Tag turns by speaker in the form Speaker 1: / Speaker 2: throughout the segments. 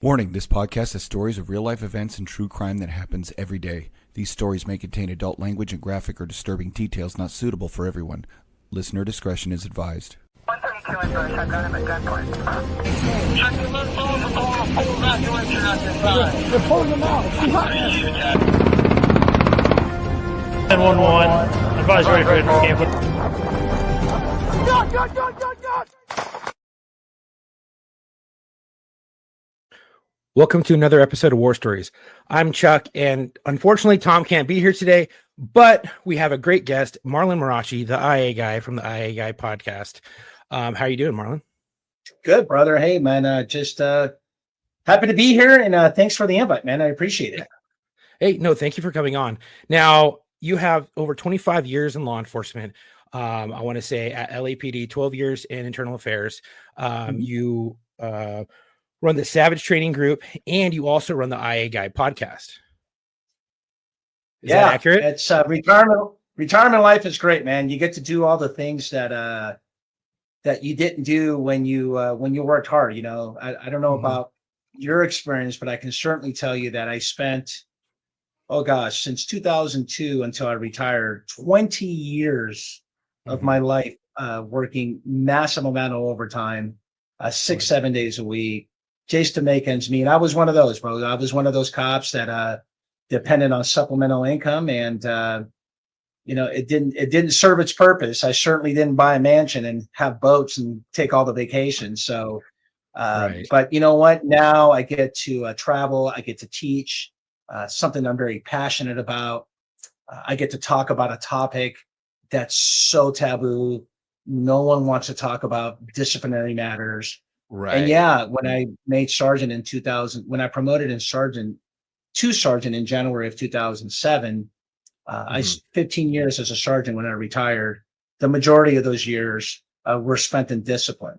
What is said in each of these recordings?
Speaker 1: Warning, this podcast has stories of real-life events and true crime that happens every day. These stories may contain adult language and graphic or disturbing details not suitable for everyone. Listener discretion is advised.
Speaker 2: 132 in Bush, I've got him at gunpoint. Check the left phone, the phone will pull that direction out this side. They're pulling them out.
Speaker 3: 911, advise ready for escape.
Speaker 2: Gun!
Speaker 4: Welcome to another episode of War Stories. I'm Chuck, and unfortunately, Tom can't be here today, but we have a great guest, Marlon Marrache, the IA guy from the IA Guy podcast. How are you doing, Marlon?
Speaker 5: Good, brother. Hey, man, just happy to be here, and thanks for the invite, man. I appreciate it.
Speaker 4: Hey, no, thank you for coming on. Now, you have over 25 years in law enforcement. I want to say at LAPD, 12 years in internal affairs. You run the Savage Training Group, and you also run the IA Guy podcast. Is that accurate?
Speaker 5: It's retirement life is great, man. You get to do all the things that you didn't do when you worked hard. You know, I don't know about your experience, but I can certainly tell you that I spent, since 2002 until I retired, 20 years of my life working massive amount of overtime, 6-7 days a week, just to make ends meet. I was one of those, bro. I was one of those cops that depended on supplemental income, and it didn't serve its purpose. I certainly didn't buy a mansion and have boats and take all the vacations. So, but you know what? Now I get to travel. I get to teach something I'm very passionate about. I get to talk about a topic that's so taboo. No one wants to talk about disciplinary matters.
Speaker 4: Right.
Speaker 5: And yeah, when I made sergeant in 2000, when I promoted in sergeant to sergeant in January of 2007, I 15 years as a sergeant when I retired. The majority of those years were spent in discipline.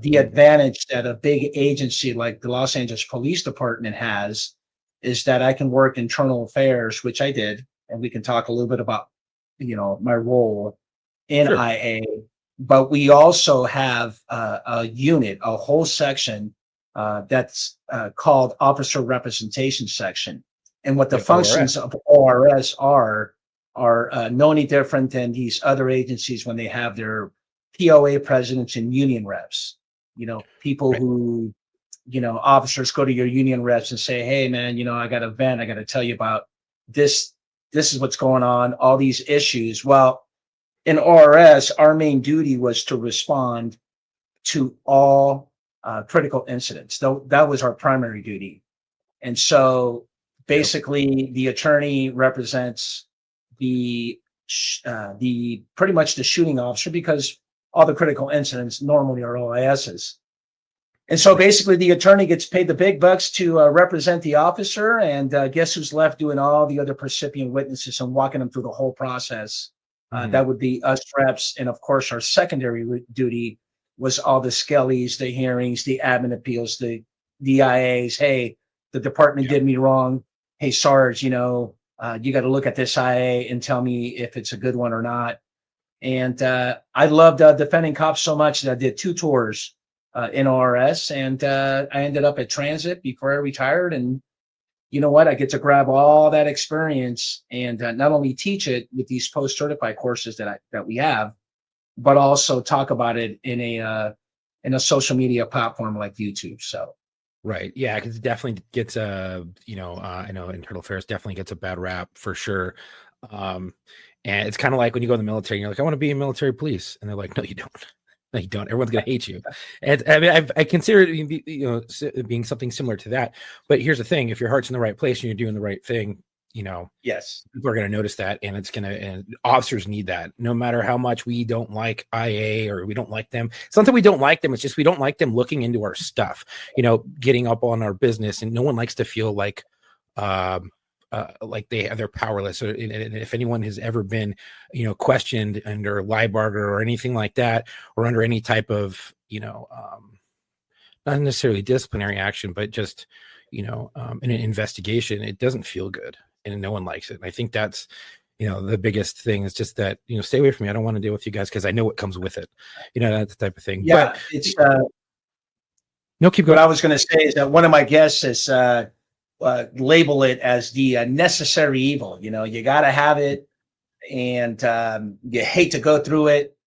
Speaker 5: The advantage that a big agency like the Los Angeles Police Department has is that I can work internal affairs, which I did, and we can talk a little bit about, my role in IA. But we also have a unit, a whole section that's called Officer Representation Section. And what the functions of ORS are no any different than these other agencies when they have their POA presidents and union reps. People who, officers go to your union reps and say, hey, man, I got a vent. I got to tell you about this. This is what's going on, all these issues. Well, in ORS, our main duty was to respond to all critical incidents. That was our primary duty. And so basically the attorney represents the pretty much the shooting officer, because all the critical incidents normally are OISs. And so basically the attorney gets paid the big bucks to represent the officer, and guess who's left doing all the other percipient witnesses and walking them through the whole process. That would be us reps. And of course, our secondary duty was all the skellies, the hearings, the admin appeals, the DIAs. Hey, the department did me wrong. Hey, Sarge, you got to look at this IA and tell me if it's a good one or not. And I loved defending cops so much that I did 2 tours in ORS, and I ended up at Transit before I retired. And you know what? I get to grab all that experience and not only teach it with these post-certified courses that we have, but also talk about it in a social media platform like YouTube. So,
Speaker 4: right, yeah, because it definitely gets I know internal affairs definitely gets a bad rap for sure. And it's kind of like when you go in the military, and you're like, I want to be in military police, and they're like, no, you don't. No, you don't. Everyone's going to hate you. And I mean, I consider it being something similar to that. But here's the thing: if your heart's in the right place and you're doing the right thing,
Speaker 5: yes,
Speaker 4: people are going to notice that, and and officers need that. No matter how much we don't like IA or we don't like them, it's not that we don't like them. It's just we don't like them looking into our stuff, getting up on our business, and no one likes to feel like they're powerless. And if anyone has ever been, questioned under Libarger or anything like that, or under any type of, not necessarily disciplinary action, but just, in an investigation, it doesn't feel good, and no one likes it. And I think that's, the biggest thing is just that, stay away from me. I don't want to deal with you guys because I know what comes with it. That's the type of thing.
Speaker 5: Yeah,
Speaker 4: but
Speaker 5: it's
Speaker 4: No, keep
Speaker 5: What
Speaker 4: going.
Speaker 5: I was going to say is that one of my guests is label it as the necessary evil. You know, you got to have it, and you hate to go through it,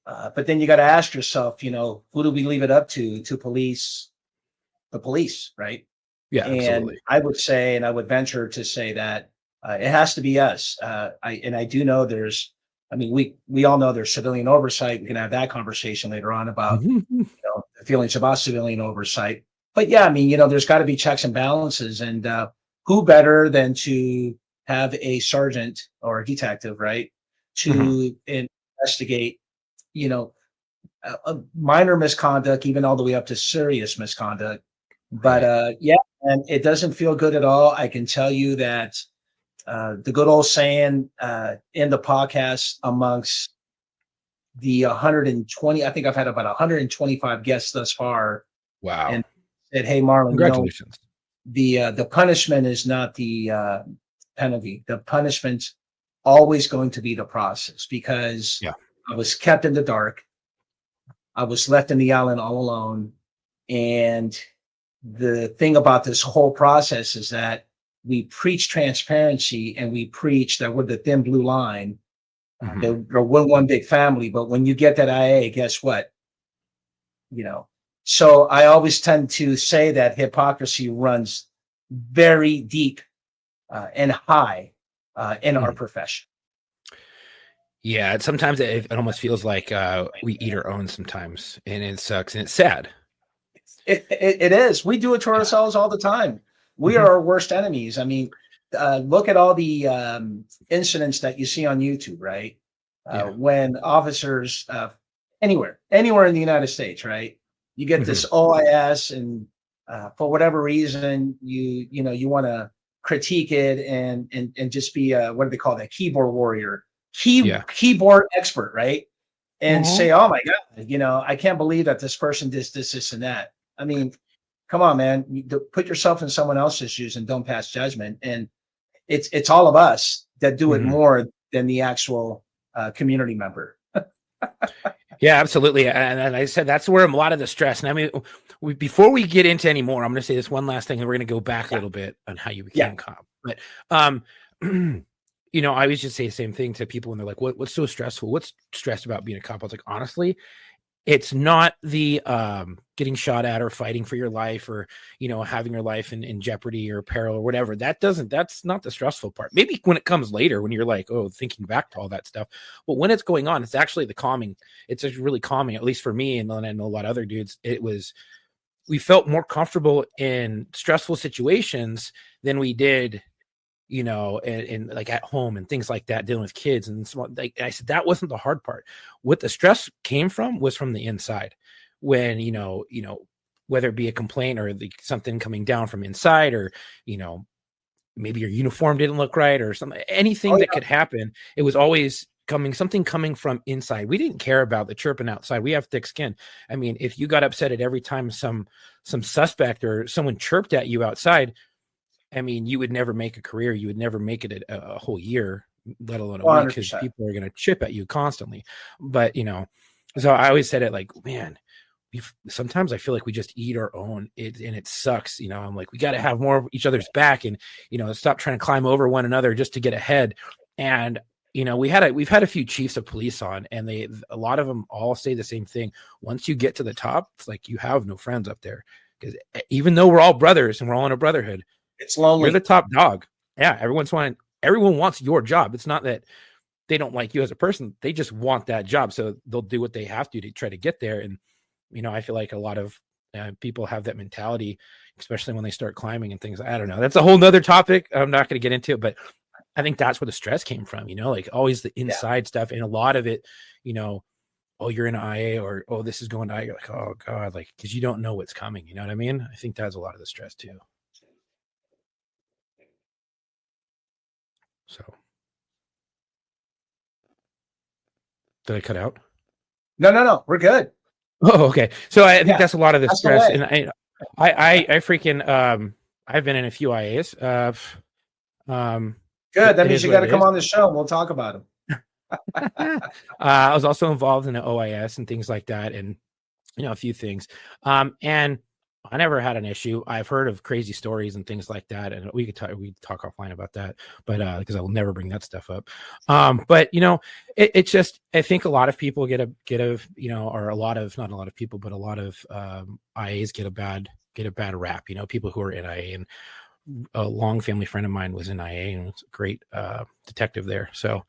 Speaker 5: but then you got to ask yourself, you know, who do we leave it up to? To police the police, right?
Speaker 4: Yeah,
Speaker 5: And
Speaker 4: absolutely.
Speaker 5: I would say, and I would venture to say that it has to be us. I do know there's, I mean, we all know there's civilian oversight. We can have that conversation later on about
Speaker 4: Mhm.
Speaker 5: the feelings about civilian oversight. But yeah, I mean, you know, there's got to be checks and balances, and who better than to have a sergeant or a detective, right,
Speaker 4: Mhm.
Speaker 5: to investigate, you know, a minor misconduct, even all the way up to serious misconduct. But
Speaker 4: Right.
Speaker 5: yeah, and it doesn't feel good at all. I can tell you that the good old saying in the podcast amongst the 120, I think I've had about 125 guests thus far,
Speaker 4: Wow.
Speaker 5: and said, "Hey, Marlon, you know,
Speaker 4: Congratulations.
Speaker 5: the punishment is not the penalty. The punishment's always going to be the process because
Speaker 4: Yeah.
Speaker 5: I was kept in the dark. I was left in the island all alone, and the thing about this whole process is that we preach transparency and we preach that we're the thin blue line,
Speaker 4: Mhm.
Speaker 5: that we're one big family. But when you get that IA, guess what? You know, so I always tend to say that hypocrisy runs very deep and high in our
Speaker 4: Mhm.
Speaker 5: profession.
Speaker 4: Yeah, sometimes it almost feels like we eat our own sometimes, and it sucks and it's sad.
Speaker 5: It is. We do it to
Speaker 4: Yeah.
Speaker 5: ourselves all the time. We
Speaker 4: Mhm.
Speaker 5: are our worst enemies. I mean, look at all the incidents that you see on YouTube, right?
Speaker 4: Yeah.
Speaker 5: When officers, anywhere in the United States, right? You get
Speaker 4: Mhm.
Speaker 5: this OIS, and for whatever reason, you know you want to critique it and just be a, what do they call that? Keyboard warrior,
Speaker 4: Yeah.
Speaker 5: keyboard expert, right? And
Speaker 4: Mhm.
Speaker 5: say, "Oh my God, you know, I can't believe that this person did this, and that." I mean, come on, man. Put yourself in someone else's shoes and don't pass judgment. And it's all of us that do it
Speaker 4: Mhm.
Speaker 5: more than the actual community member.
Speaker 4: Yeah, absolutely. And I said that's where a lot of the stress. And I mean, before we get into any more, I'm going to say this one last thing, and we're going to go back a
Speaker 5: Yeah,
Speaker 4: little bit on how you
Speaker 5: yeah,
Speaker 4: became a cop. But um, you know, I always just say the same thing to people when they're like, "What's so stressful? What's stressed about being a cop?" I was like, honestly, it's not the getting shot at or fighting for your life or you know having your life in jeopardy or peril or whatever. That's not the stressful part. Maybe when it comes later when you're like, oh, thinking back to all that stuff, but when it's going on, it's actually the calming. It's just really calming, at least for me, and then I know a lot of other dudes. It was, we felt more comfortable in stressful situations than we did, you know, and like at home and things like that, dealing with kids and small, like I said, that wasn't the hard part. What the stress came from was from the inside. When, whether it be a complaint or something coming down from inside, or, you know, maybe your uniform didn't look right or something, anything
Speaker 5: oh
Speaker 4: that
Speaker 5: yeah,
Speaker 4: could happen, it was always something coming from inside. We didn't care about the chirping outside. We have thick skin. I mean, if you got upset at every time some suspect or someone chirped at you outside, I mean, you would never make a career. You would never make it a whole year, let alone a week, because
Speaker 5: 100%.
Speaker 4: people are going to chip at you constantly. But, so I always said it like, man, sometimes I feel like we just eat our own, and it sucks. I'm like, we got to have more of each other's back, and, stop trying to climb over one another just to get ahead. And, we've had a few chiefs of police on, and a lot of them all say the same thing. Once you get to the top, it's like you have no friends up there, because even though we're all brothers and we're all in a brotherhood,
Speaker 5: It's
Speaker 4: you're the
Speaker 5: lonely.
Speaker 4: top dog. Yeah, everyone wants your job. It's not that they don't like you as a person. They just want that job. So they'll do what they have to try to get there. And, I feel like a lot of people have that mentality, especially when they start climbing and things. I don't know. That's a whole nother topic. I'm not going to get into it, but I think that's where the stress came from, like always the
Speaker 5: Yeah,
Speaker 4: inside stuff. And a lot of it, oh, you're in IA, or, oh, this is going to IA. You're like, oh God, like, cause you don't know what's coming. You know what I mean? I think that's a lot of the stress too. So did I cut out?
Speaker 5: no, we're good.
Speaker 4: Oh, okay. So I think
Speaker 5: Yeah,
Speaker 4: that's a lot of the
Speaker 5: that's the
Speaker 4: stress,
Speaker 5: way.
Speaker 4: and I freaking I've been in a few IAs.
Speaker 5: Good. That
Speaker 4: It
Speaker 5: means
Speaker 4: is
Speaker 5: you
Speaker 4: what
Speaker 5: got
Speaker 4: it
Speaker 5: to come
Speaker 4: is.
Speaker 5: on the show and we'll talk about them.
Speaker 4: I was also involved in the OIS and things like that, and a few things. And I never had an issue. I've heard of crazy stories and things like that, and we talk offline about that, but because I will never bring that stuff up. But it's just, I think a lot of people get a or a lot of, not a lot of people, but a lot of IAs get a bad rap. People who are in IA, and a long family friend of mine was in IA and was a great detective there. So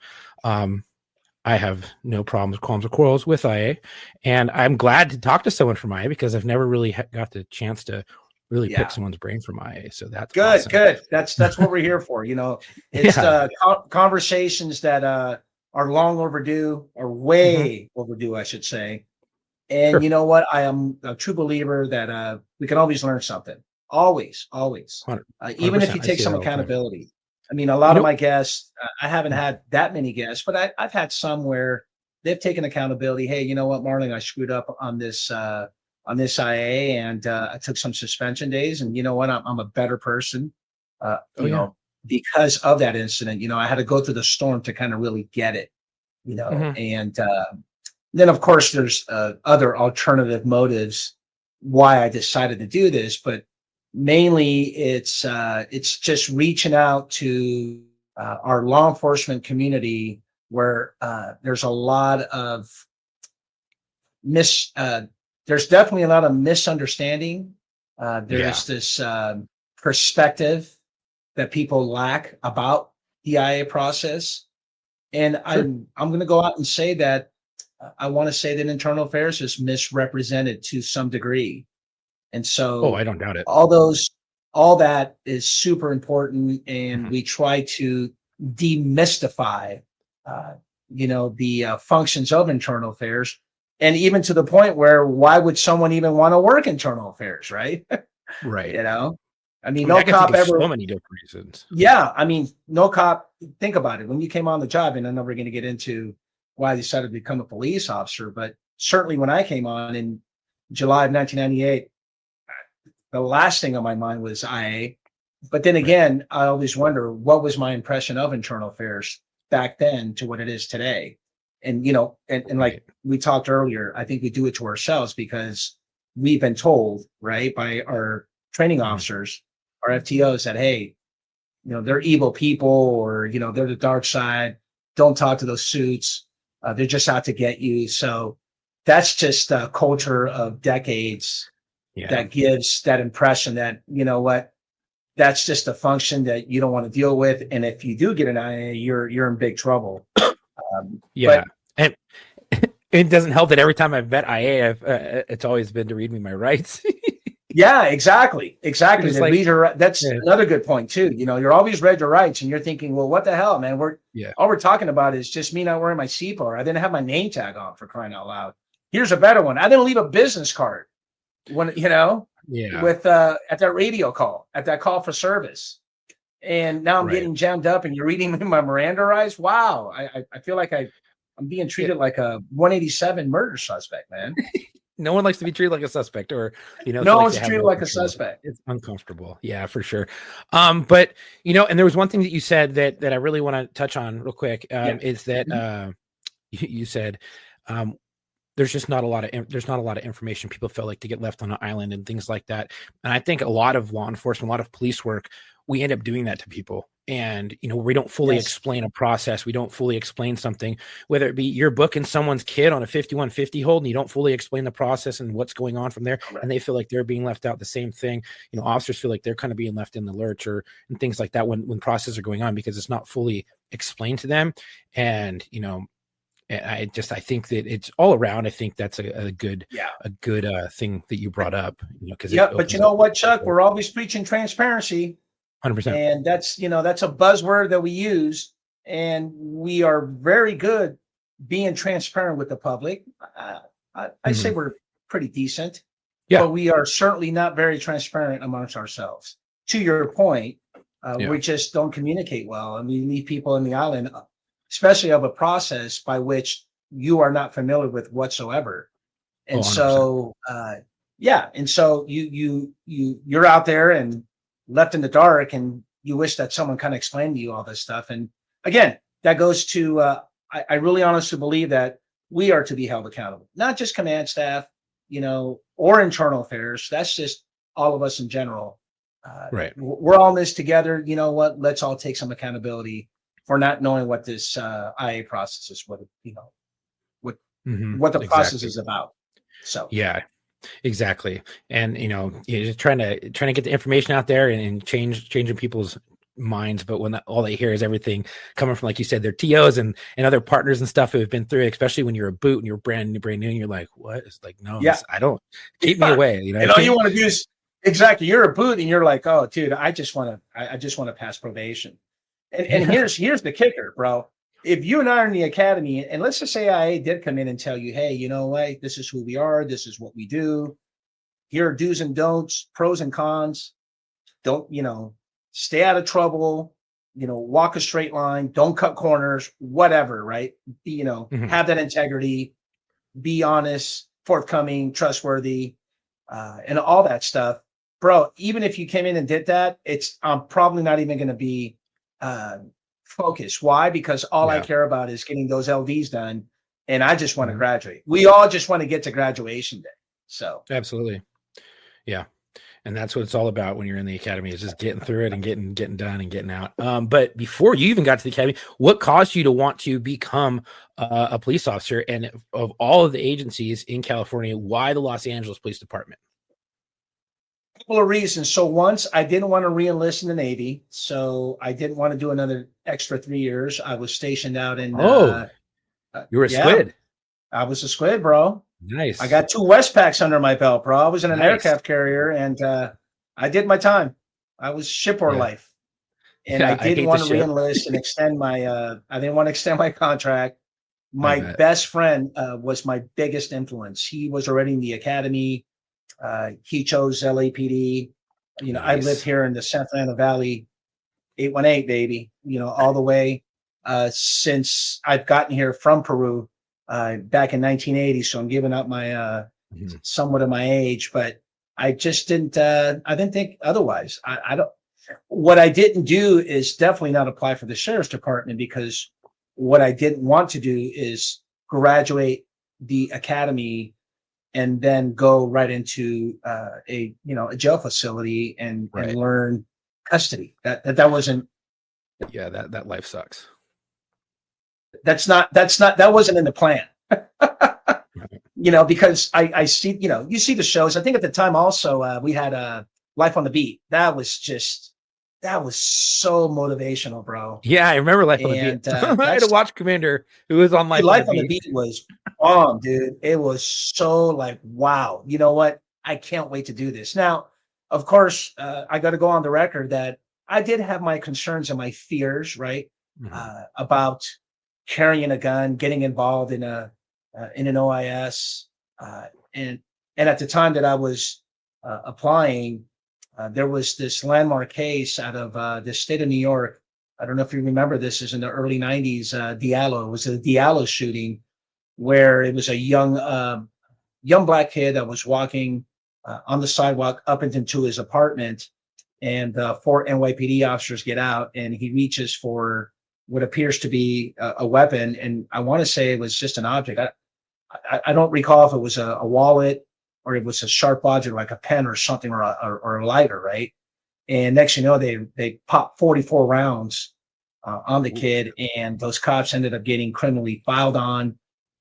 Speaker 4: I have no problems, qualms, or quarrels with IA, and I'm glad to talk to someone from IA because I've never really got the chance to really pick someone's brain from IA. So that's
Speaker 5: good.
Speaker 4: awesome.
Speaker 5: Good. That's what we're here for. It's the conversations that are long overdue, or way overdue, I should say. And you know what? I am a true believer that we can always learn something. Always. Even if you take some accountability. I mean, a lot of my guests, I haven't had that many guests, but I've had some where they've taken accountability. Hey, you know what, Marlon, I screwed up on this IA, and I took some suspension days, and you know what, I'm a better person, because of that incident. I had to go through the storm to kind of really get it, and then of course there's other alternative motives why I decided to do this, but mainly it's just reaching out to our law enforcement community, where there's a lot of there's definitely a lot of misunderstanding. There's this perspective that people lack about the IA process, and I'm going to go out and say that I want to say that internal affairs is misrepresented to some degree. And so
Speaker 4: I don't doubt it.
Speaker 5: All that is super important. And we try to demystify, the functions of internal affairs, and even to the point where, why would someone even want to work internal affairs? Right.
Speaker 4: Right.
Speaker 5: I mean, no cop ever.
Speaker 4: So many different reasons.
Speaker 5: Yeah. I mean, no cop. Think about it. When you came on the job, and I'm never going to get into why I decided to become a police officer, but certainly when I came on in July of 1998, the last thing on my mind was IA. But then again, I always wonder, what was my impression of internal affairs back then to what it is today? And, like we talked earlier, I think we do it to ourselves because we've been told, right, by our training officers, our FTOs, that, hey, they're evil people, or, they're the dark side. Don't talk to those suits. They're just out to get you. So that's just a culture of decades that gives that impression that, that's just a function that you don't want to deal with. And if you do get an IA, you're in big trouble.
Speaker 4: And it doesn't help that every time I've met IA, it's always been to read me my rights.
Speaker 5: Yeah, exactly. That's another good point too. You're always read your rights, and you're thinking, well, what the hell, man? All we're talking about is just me not wearing my CPAR. I didn't have my name tag on, for crying out loud. Here's a better one. I didn't leave a business card when, with at that radio call, at that call for service. And now I'm getting jammed up, and you're reading my Miranda rights. Wow. I feel like I'm being treated like a 187 murder suspect, man.
Speaker 4: No one likes to be treated like a suspect, or
Speaker 5: no one's treated like a suspect.
Speaker 4: It's uncomfortable. Yeah, for sure. But and there was one thing that you said that I really want to touch on real quick. Is that you said there's just not a lot of information. People feel like they get left on an island and things like that. And I think a lot of law enforcement, a lot of police work, we end up doing that to people. And, we don't fully explain a process. We don't fully explain something, whether it be you're booking someone's kid on a 5150 hold, and you don't fully explain the process and what's going on from there. And they feel like they're being left out. The same ththing, officers feel like they're kind of being left in the lurch, and things like that when processes are going on, because it's not fully explained to them. And, I think that it's all around. I think that's a good thing that you brought up,
Speaker 5: but you know what, Chuck, we're always preaching transparency.
Speaker 4: 100%.
Speaker 5: And that's a buzzword that we use, and we are very good being transparent with the public. I say we're pretty decent, but we are certainly not very transparent amongst ourselves. To your point, we just don't communicate well, and we leave people in the island, especially of a process by which you are not familiar with whatsoever. And so, and so you're out there and left in the dark, and you wish that someone kind of explained to you all this stuff. And again, that goes to I really honestly believe that we are to be held accountable, not just command staff, or internal affairs. That's just all of us in general.
Speaker 4: Right.
Speaker 5: We're all in this together. You know what? Let's all take some accountability for not knowing what this IA process is, what the process
Speaker 4: Exactly.
Speaker 5: is about. So
Speaker 4: Yeah, exactly. And you're just trying to get the information out there and changing people's minds. But when all they hear is everything coming from, like you said, their TOs and other partners and stuff who have been through it, especially when you're a boot and you're brand new, and you're like, what? It's like, no,
Speaker 5: yeah,
Speaker 4: I don't, keep me away. You know
Speaker 5: and
Speaker 4: what I
Speaker 5: all you
Speaker 4: mean?
Speaker 5: want to do is exactly. You're a boot, and you're like, oh, dude, I just want to pass probation. And
Speaker 4: Yeah.
Speaker 5: here's the kicker, bro. If you and I are in the academy, and let's just say IA did come in and tell you, hey, you know what, this is who we are, this is what we do. Here are do's and don'ts, pros and cons. Don't, stay out of trouble, walk a straight line, don't cut corners, whatever, right?
Speaker 4: Mhm.
Speaker 5: Have that integrity, be honest, forthcoming, trustworthy, and all that stuff. Bro, even if you came in and did that, I'm probably not even going to be uh, focused. Why? Because all I
Speaker 4: Yeah.
Speaker 5: care about is getting those LDs done, and I just want to
Speaker 4: Mhm.
Speaker 5: graduate. We all just want to get to graduation day. So
Speaker 4: Absolutely. Yeah. And that's what it's all about when you're in the academy, is just getting through it and getting done and getting out. But before you even got to the academy, what caused you to want to become a police officer? And of all of the agencies in California, why the Los Angeles Police Department?
Speaker 5: couple of reasons. So once I didn't want to re-enlist in the Navy, so I didn't want to do another extra 3 years. I was stationed out in
Speaker 4: Oh, you were a
Speaker 5: yeah,
Speaker 4: squid.
Speaker 5: I was a squid, bro. I
Speaker 4: Nice.
Speaker 5: got 2 Westpacks under my belt, bro. I was in an
Speaker 4: Nice.
Speaker 5: aircraft carrier, and I did my time. I was shipboard
Speaker 4: Yeah.
Speaker 5: life, and I
Speaker 4: Yeah. I
Speaker 5: didn't
Speaker 4: hate the
Speaker 5: want to
Speaker 4: ship.
Speaker 5: re-enlist and extend my. I didn't want to extend my contract.
Speaker 4: I
Speaker 5: My
Speaker 4: bet.
Speaker 5: best friend was my biggest influence. He was already in the academy. He chose LAPD. I lived
Speaker 4: Nice.
Speaker 5: here in the San Fernando Valley, 818, baby. All the way since I've gotten here from Peru back in 1980. So I'm giving up my
Speaker 4: Mhm.
Speaker 5: somewhat of my age, but I just didn't. I didn't think otherwise. I don't. What I didn't do is definitely not apply for the sheriff's department, because what I didn't want to do is graduate the academy and then go right into a jail facility and
Speaker 4: Right.
Speaker 5: learn custody. That wasn't
Speaker 4: Yeah. That life sucks.
Speaker 5: that wasn't in the plan.
Speaker 4: Right.
Speaker 5: Because I see, you see the shows. I think at the time also we had Life on the Beat. That was so motivational, bro.
Speaker 4: Yeah. I remember Life on the Beat.
Speaker 5: And
Speaker 4: I had a watch commander who was on Life on the
Speaker 5: Life on the
Speaker 4: Beat.
Speaker 5: Beat was bomb, dude. It was so like, wow, you know what? I can't wait to do this. Now, of course, I got to go on the record that I did have my concerns and my fears, right,
Speaker 4: Mhm.
Speaker 5: about carrying a gun, getting involved in an OIS, and at the time that I was applying, there was this landmark case out of the state of New York. I don't know if you remember this. Is in the early '90s. Diallo, it was a Diallo shooting, where it was a young black kid that was walking on the sidewalk up into his apartment, and 4 NYPD officers get out, and he reaches for what appears to be a weapon, and I want to say it was just an object. I don't recall if it was a wallet or it was a sharp object like a pen or something, or a lighter, right? And next, they popped 44 rounds on the
Speaker 4: Ooh,
Speaker 5: kid, and those cops ended up getting criminally filed on.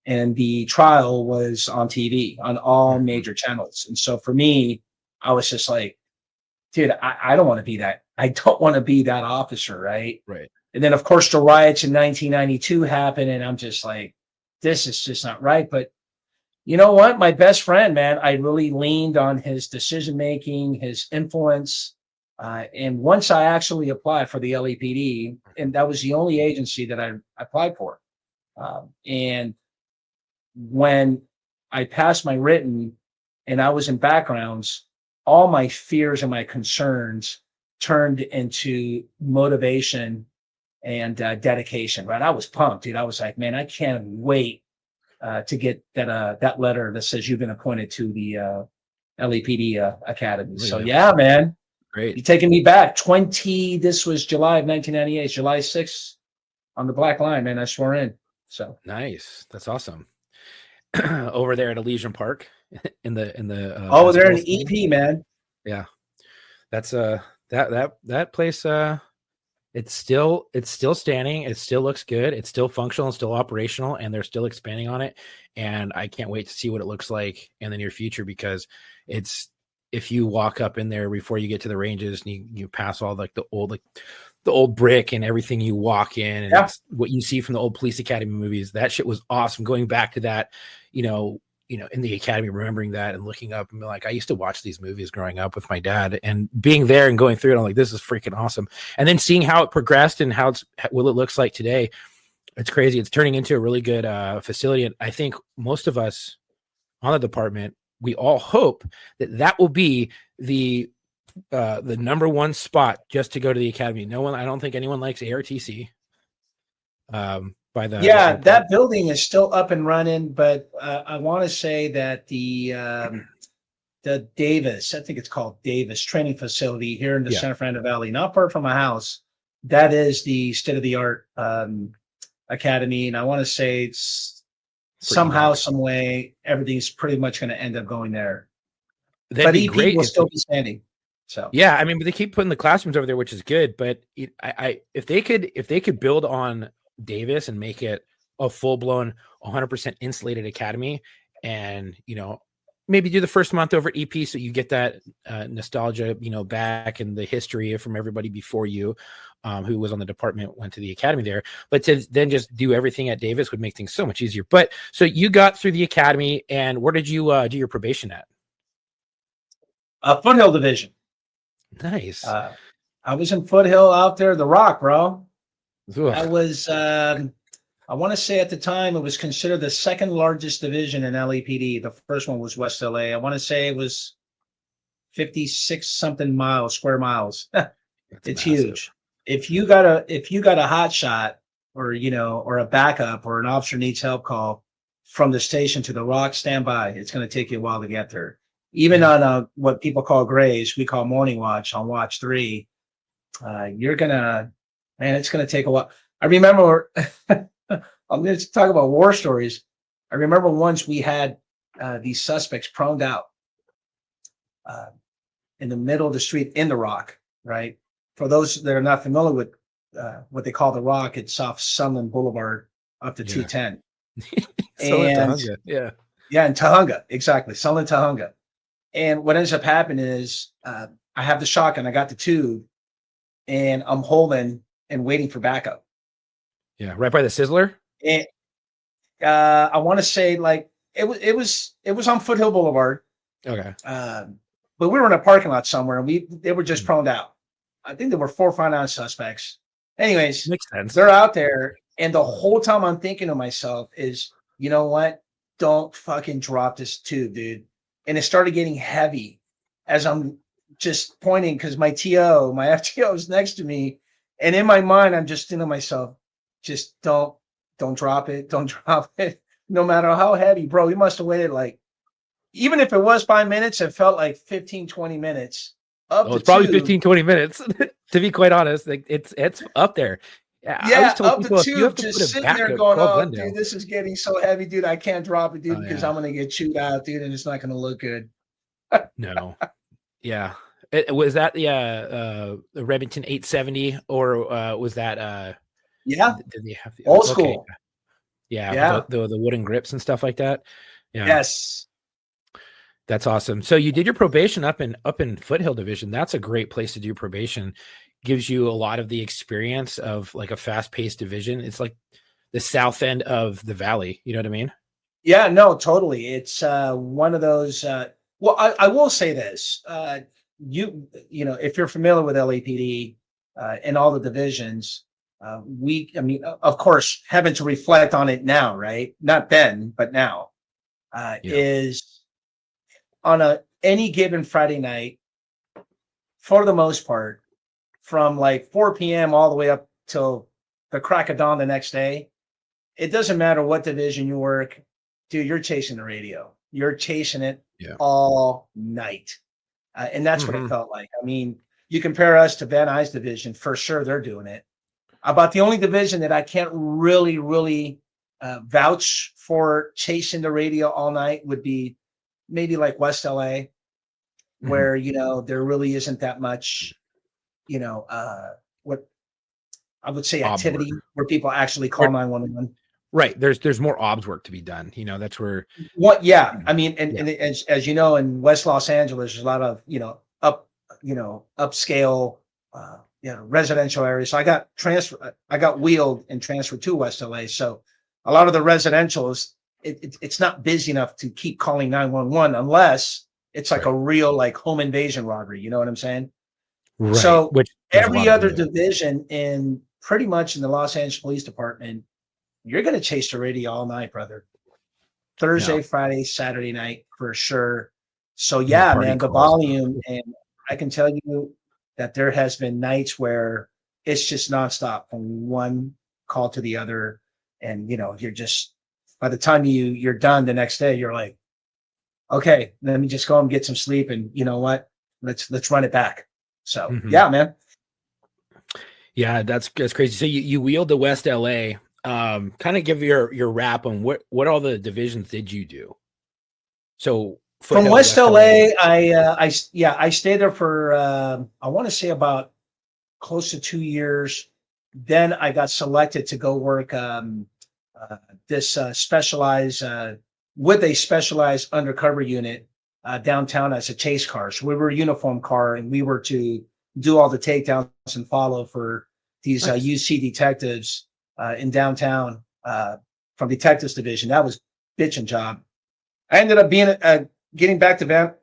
Speaker 5: And the trial was on TV on all
Speaker 4: mhm.
Speaker 5: major channels. And so for me, I was just like, dude, I don't want to be that. I don't want to be that officer, right?
Speaker 4: Right.
Speaker 5: And then, of course, the riots in 1992 happened, and I'm just like, this is just not right. But you know what? My best friend, man, I really leaned on his decision making, his influence. And once I actually applied for the LAPD, and that was the only agency that I applied for. And when I passed my written and I was in backgrounds, all my fears and my concerns turned into motivation and dedication, right? I was pumped, dude. I was like, man, I can't wait to get that letter that says you've been appointed to the LAPD Academy.
Speaker 4: Oh,
Speaker 5: So
Speaker 4: yeah.
Speaker 5: yeah, man,
Speaker 4: Great.
Speaker 5: you're taking me back. This was July of 1998, July 6th on the Black Line, man. I swore in. So
Speaker 4: Nice. That's awesome. Over there at Elysian Park in the
Speaker 5: oh, they're
Speaker 4: basketball
Speaker 5: an
Speaker 4: stadium.
Speaker 5: EP, man.
Speaker 4: Yeah. That's that place it's still standing, it still looks good, it's still functional and still operational, and they're still expanding on it. And I can't wait to see what it looks like in the near future, because it's, if you walk up in there before you get to the ranges and you pass all like the old brick and everything, you walk in and
Speaker 5: Yeah.
Speaker 4: it's what you see from the old police academy movies. That shit was awesome. Going back to that, in the academy, remembering that and looking up and be like, I used to watch these movies growing up with my dad, and being there and going through it, I'm like, this is freaking awesome. And then seeing how it progressed and what it looks like today, it's crazy. It's turning into a really good facility. And I think most of us on the department, we all hope that will be the number one spot just to go to the academy. I don't think anyone likes ARTC.
Speaker 5: That building is still up and running, but I want to say that the Davis, I think it's called Davis Training Facility here in the San Fernando Valley, not far from my house, that is the state-of-the-art academy. And I want to say it's somehow, some way, everything's pretty much going to end up going there. But EP will still be standing. So
Speaker 4: yeah, I mean, but they keep putting the classrooms over there, which is good. But if they could build on Davis and make it a full-blown 100% insulated academy, and maybe do the first month over at EP, so you get that nostalgia back, and the history from everybody before you who was on the department went to the academy there. But to then just do everything at Davis would make things so much easier. But so you got through the academy, and where did you do your probation at?
Speaker 5: Foothill Division.
Speaker 4: Nice.
Speaker 5: I was in Foothill out there, the Rock, bro.
Speaker 4: Ugh.
Speaker 5: I was, I want to say at the time, it was considered the second largest division in LAPD. The first one was West LA. I want to say it was 56 something square miles. It's massive. Huge. If you got a hot shot, or a backup, or an officer needs help call from the station to the Rock, stand by. It's going to take you a while to get there. Even on what people call grays, we call morning watch, on watch 3, it's going to take a while. I remember, I'm going to talk about war stories. I remember once we had these suspects proned out in the middle of the street in the Rock, right? For those that are not familiar with what they call the Rock, it's off Sunland Boulevard up to 210.
Speaker 4: Tahunga.
Speaker 5: Yeah, in Tahunga, exactly. Sunland, Tahunga. And what ends up happening is I have the shotgun, I got the tube, and I'm holding and waiting for backup.
Speaker 4: Yeah, right by the Sizzler.
Speaker 5: And I want to say like it was on Foothill Boulevard.
Speaker 4: Okay.
Speaker 5: But we were in a parking lot somewhere, and they were just proned out. I think there were 4 or 5 non-suspects. Anyways,
Speaker 4: makes sense.
Speaker 5: They're out there, and the whole time I'm thinking to myself is, you know what? Don't fucking drop this tube, dude. And it started getting heavy as I'm just pointing, because my FTO is next to me. And in my mind, I'm just thinking to myself, just don't drop it. Don't drop it. No matter how heavy, bro, we must have waited even if it was 5 minutes, it felt like 15, 20 minutes.
Speaker 4: It's probably 15, 20 minutes, to be quite honest. Like it's up there.
Speaker 5: Yeah, up the tube, just sitting there going, oh, dude, this is getting so heavy, dude. I can't drop it, dude, because I'm going to get chewed out, dude, and it's not going to look good.
Speaker 4: No. Yeah. Was that the Remington 870, or was that did they have
Speaker 5: old school?
Speaker 4: Yeah. The wooden grips and stuff like that. Yeah.
Speaker 5: Yes.
Speaker 4: That's awesome. So you did your probation up in Foothill Division. That's a great place to do probation. Gives you a lot of the experience of like a fast-paced division. It's like the south end of the valley. You know what I mean?
Speaker 5: Yeah, no, totally. It's one of those. Well, I will say this. If you're familiar with LAPD and all the divisions, of course, having to reflect on it now, right? Not then, but now, is on any given Friday night, for the most part, from like 4 p.m. all the way up till the crack of dawn the next day. It doesn't matter what division you work, dude, you're chasing the radio. You're chasing it all night. And that's what it felt like. I mean, you compare us to Van Nuys division, for sure they're doing it. About the only division that I can't really vouch for chasing the radio all night would be maybe like West LA. where, there really isn't that much, what I would say
Speaker 4: Obs
Speaker 5: activity
Speaker 4: work.
Speaker 5: where people actually call 911.
Speaker 4: Right. There's more obs work to be done. That's where.
Speaker 5: What? Yeah. I mean, and,
Speaker 4: Yeah.
Speaker 5: and as you know, in West Los Angeles, there's a lot of, upscale, residential areas. So I got wheeled and transferred to West LA. So a lot of the residentials, it's not busy enough to keep calling 911 unless it's like a real like home invasion robbery. You know what I'm saying?
Speaker 4: Right.
Speaker 5: So
Speaker 4: Which
Speaker 5: every other division pretty much in the Los Angeles Police Department, you're going to chase the radio all night, brother. Thursday, Friday, Saturday night for sure. So yeah, man, the volume, and I can tell you that there has been nights where it's just nonstop from one call to the other. And, you're just, by the time you're done the next day, you're like, okay, let me just go and get some sleep. And you know what? Let's run it back. So yeah, man.
Speaker 4: Yeah, that's crazy. So you wheeled to West LA. Kind of give your wrap on what all the divisions did you do? So
Speaker 5: from West LA, I stayed there for I want to say about close to 2 years. Then I got selected to go work this specialized with a specialized undercover unit downtown as a chase car. So we were a uniform car, and we were to do all the takedowns and follow for these UC detectives in downtown from detectives division. That was bitchin' job. I ended up being getting back to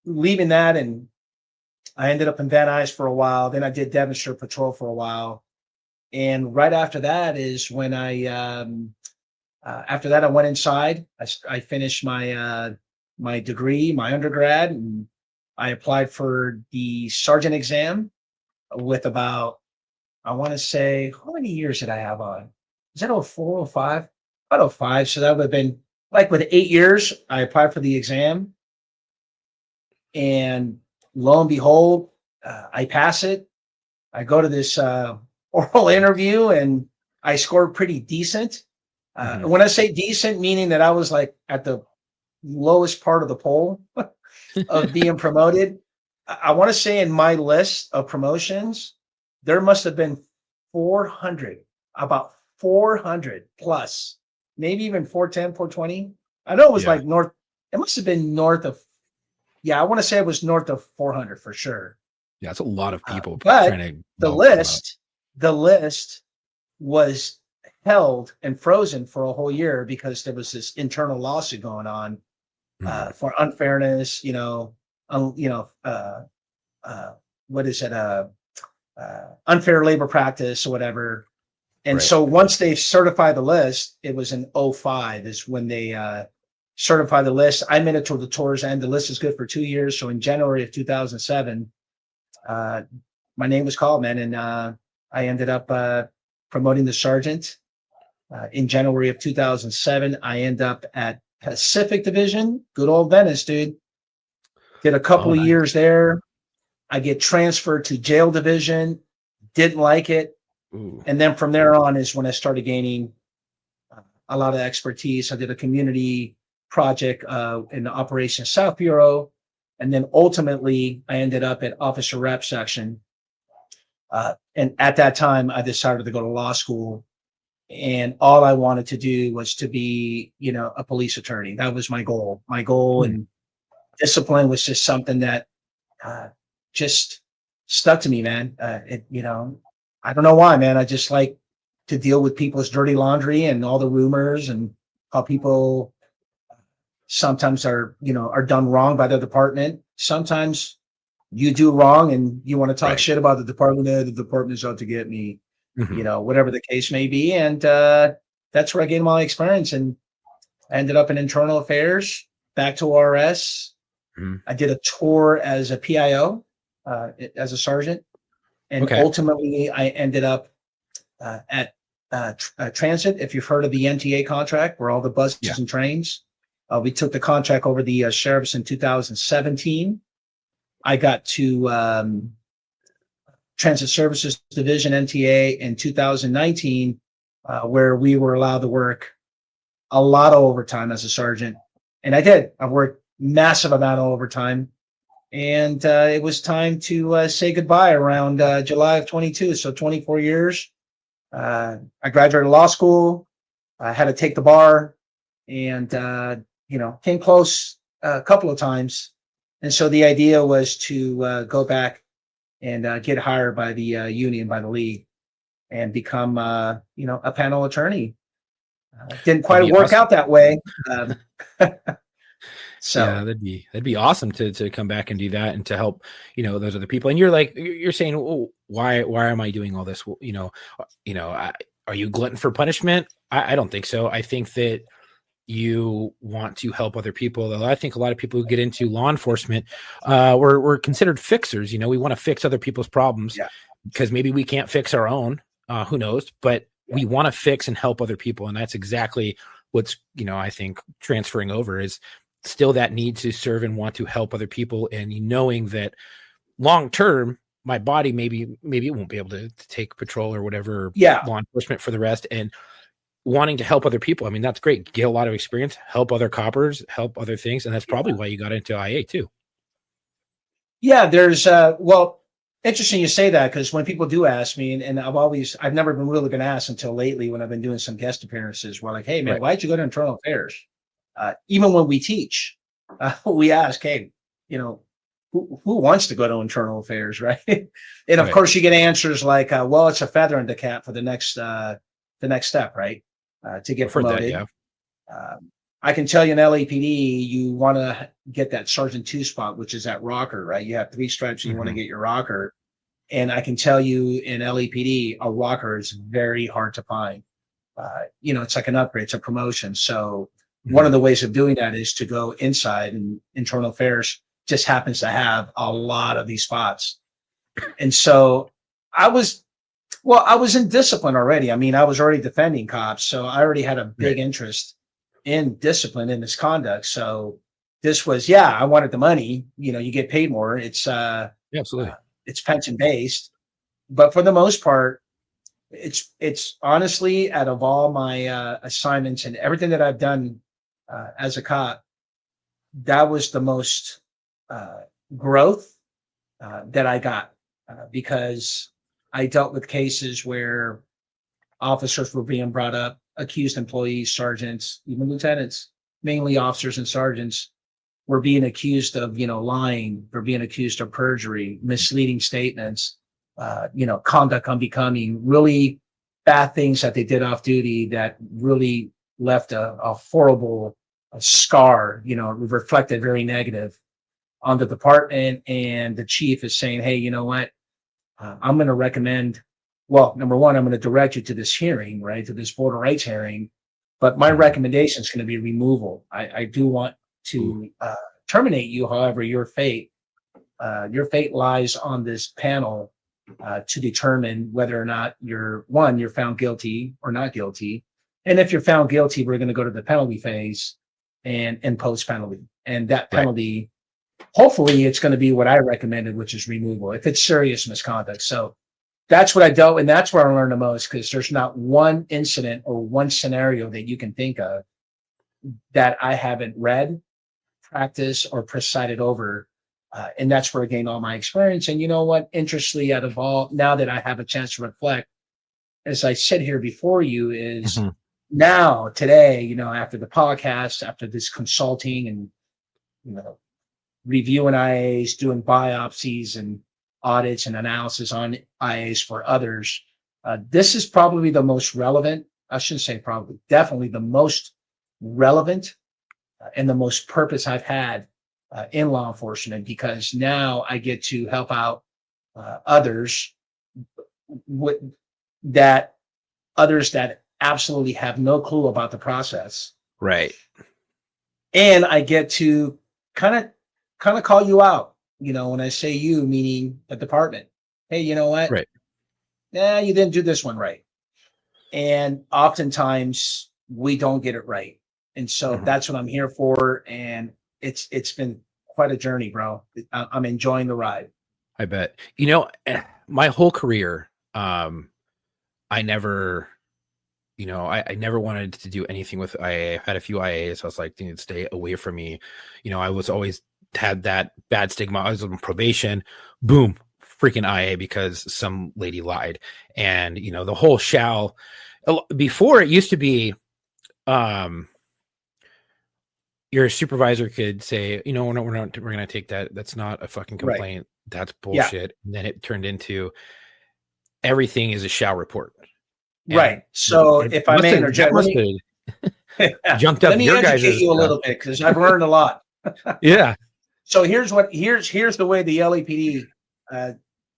Speaker 5: leaving that, and I ended up in Van Nuys for a while. Then I did Devonshire Patrol for a while, and right after that is when I went inside. I finished my my degree, my undergrad, and I applied for the sergeant exam with about, I want to say, how many years did I have on? Is that 04, 05? About 05. So that would have been like with 8 years, I applied for the exam. And lo and behold, I pass it. I go to this oral interview and I scored pretty decent. When I say decent, meaning that I was like at the lowest part of the poll of being promoted. I want to say in my list of promotions, there must have been 400, about 400 plus, maybe even 410, 420. I know it was like north. It must have been north of, I want to say it was north of 400 for sure.
Speaker 4: Yeah, it's a lot of people
Speaker 5: but
Speaker 4: trying to.
Speaker 5: The list was held and frozen for a whole year because there was this internal lawsuit going on for unfairness. What is it? Unfair labor practice or whatever. And so once they certified the list, it was in 05 is when they certified the list. I made it to the tour's end. The list is good for 2 years. So in January of 2007, my name was called, man. And I ended up promoting the sergeant. In January of 2007, I end up at Pacific Division, good old Venice, dude. Did a couple of years there. I get transferred to Jail Division, didn't like it. Ooh. And then from there on is when I started gaining a lot of expertise. I did a community project in the Operation South Bureau. And then ultimately, I ended up at Officer Rep Section. And at that time, I decided to go to law school. And all I wanted to do was to be, a police attorney. That was my goal. And discipline was just something that just stuck to me, man. I don't know why, man. I just like to deal with people's dirty laundry and all the rumors and how people sometimes are done wrong by the department. Sometimes you do wrong and you want to talk shit about the department. The department is out to get me. Whatever the case may be. And that's where I gained my experience. And I ended up in internal affairs, back to ORS. I did a tour as a PIO, as a sergeant. And ultimately, I ended up at Transit. If you've heard of the NTA contract, where all the buses and trains, we took the contract over the sheriffs in 2017. I got to Transit Services Division, NTA, in 2019, where we were allowed to work a lot of overtime as a sergeant. And I did. I worked massive amount of overtime. And it was time to say goodbye around July of 22. So 24 years. I graduated law school. I had to take the bar, and came close a couple of times. And so the idea was to go back and get hired by the union, by the league, and become a panel attorney. Didn't
Speaker 4: That'd
Speaker 5: quite
Speaker 4: be
Speaker 5: work
Speaker 4: awesome.
Speaker 5: out that way. So
Speaker 4: Yeah, that'd be awesome to come back and do that and to help, those other people. And you're saying, oh, why am I doing all this? Well, are you glutton for punishment? I don't think so. I think that you want to help other people. I think a lot of people who get into law enforcement, we're considered fixers. We want to fix other people's problems
Speaker 5: yeah,
Speaker 4: because maybe we can't fix our own. Who knows? But we want to fix and help other people, and that's exactly what's I think transferring over is still that need to serve and want to help other people, and knowing that long term my body maybe it won't be able to take patrol or whatever
Speaker 5: yeah,
Speaker 4: law enforcement for the rest, and wanting to help other people. I mean, that's great. Get a lot of experience, help other coppers, help other things, and that's probably why you got into IA too.
Speaker 5: yeah. There's interesting you say that, because when people do ask me, and I've never really been asked until lately when I've been doing some guest appearances. We're like, hey man,
Speaker 4: Right.
Speaker 5: why'd you go to internal affairs? Even when we teach, we ask, hey, who wants to go to internal affairs, right? And of
Speaker 4: Right.
Speaker 5: course, you get answers like, well, it's a feather in the cap for the next step, right? To get
Speaker 4: I've heard that,
Speaker 5: promoted.
Speaker 4: yeah.
Speaker 5: I can tell you in LAPD, you want to get that Sergeant 2 spot, which is that rocker, right? You have 3 stripes and you want to get your rocker. And I can tell you in LAPD, a rocker is very hard to find. It's like an upgrade, it's a promotion. So one of the ways of doing that is to go inside, and internal affairs just happens to have a lot of these spots. And so I was in discipline already. I mean, I was already defending cops, so I already had a big interest in discipline and misconduct. So this was, I wanted the money. You get paid more. It's
Speaker 4: Yeah, absolutely.
Speaker 5: it's pension based, but for the most part, it's honestly, out of all my assignments and everything that I've done as a cop, that was the most growth that I got, because I dealt with cases where officers were being brought up, accused employees, sergeants, even lieutenants, mainly officers and sergeants, were being accused of, lying, were being accused of perjury, misleading statements, conduct unbecoming, really bad things that they did off duty that really left a horrible scar, reflected very negative on the department. And the chief is saying, hey, you know what? I'm going to recommend, well, number one, I'm going to direct you to this hearing, right? To this border rights hearing. But my recommendation is going to be removal. I do want to terminate you. However, your fate lies on this panel to determine whether or not you're found guilty or not guilty. And if you're found guilty, we're going to go to the penalty phase and impose penalty. And that penalty, hopefully it's going to be what I recommended, which is removal if it's serious misconduct. So that's what I dealt with, and that's where I learned the most, because there's not one incident or one scenario that you can think of that I haven't read, practiced, or presided over. And that's where I gained all my experience. And you know what? Interestingly, out of all, now that I have a chance to reflect, as I sit here before you, is now, today, after the podcast, after this consulting and, reviewing IAs, doing biopsies and audits and analysis on IAs for others, this is probably the most relevant, I shouldn't say probably, definitely the most relevant and the most purpose I've had in law enforcement, because now I get to help out others that absolutely have no clue about the process.
Speaker 4: Right.
Speaker 5: And I get to kind of call you out, when I say you, meaning the department. Hey, you know what?
Speaker 4: Right.
Speaker 5: You didn't do this one right. And oftentimes we don't get it right. And so that's what I'm here for. And it's been quite a journey, bro. I'm enjoying the ride.
Speaker 4: I bet. My whole career, I never, I never wanted to do anything with IA. I've had a few IAs. I was like, dude, stay away from me. I was always had that bad stigma. I was on probation. Boom, freaking IA because some lady lied. And the whole shall. Before it used to be, your supervisor could say, we're going to take that. That's not a fucking complaint. Right. That's bullshit. Yeah. And then it turned into everything is a shall report. And
Speaker 5: right. So if I may interject,
Speaker 4: jumped up.
Speaker 5: Let me educate you a little bit because I've learned a lot.
Speaker 4: Yeah.
Speaker 5: So here's the way the LAPD.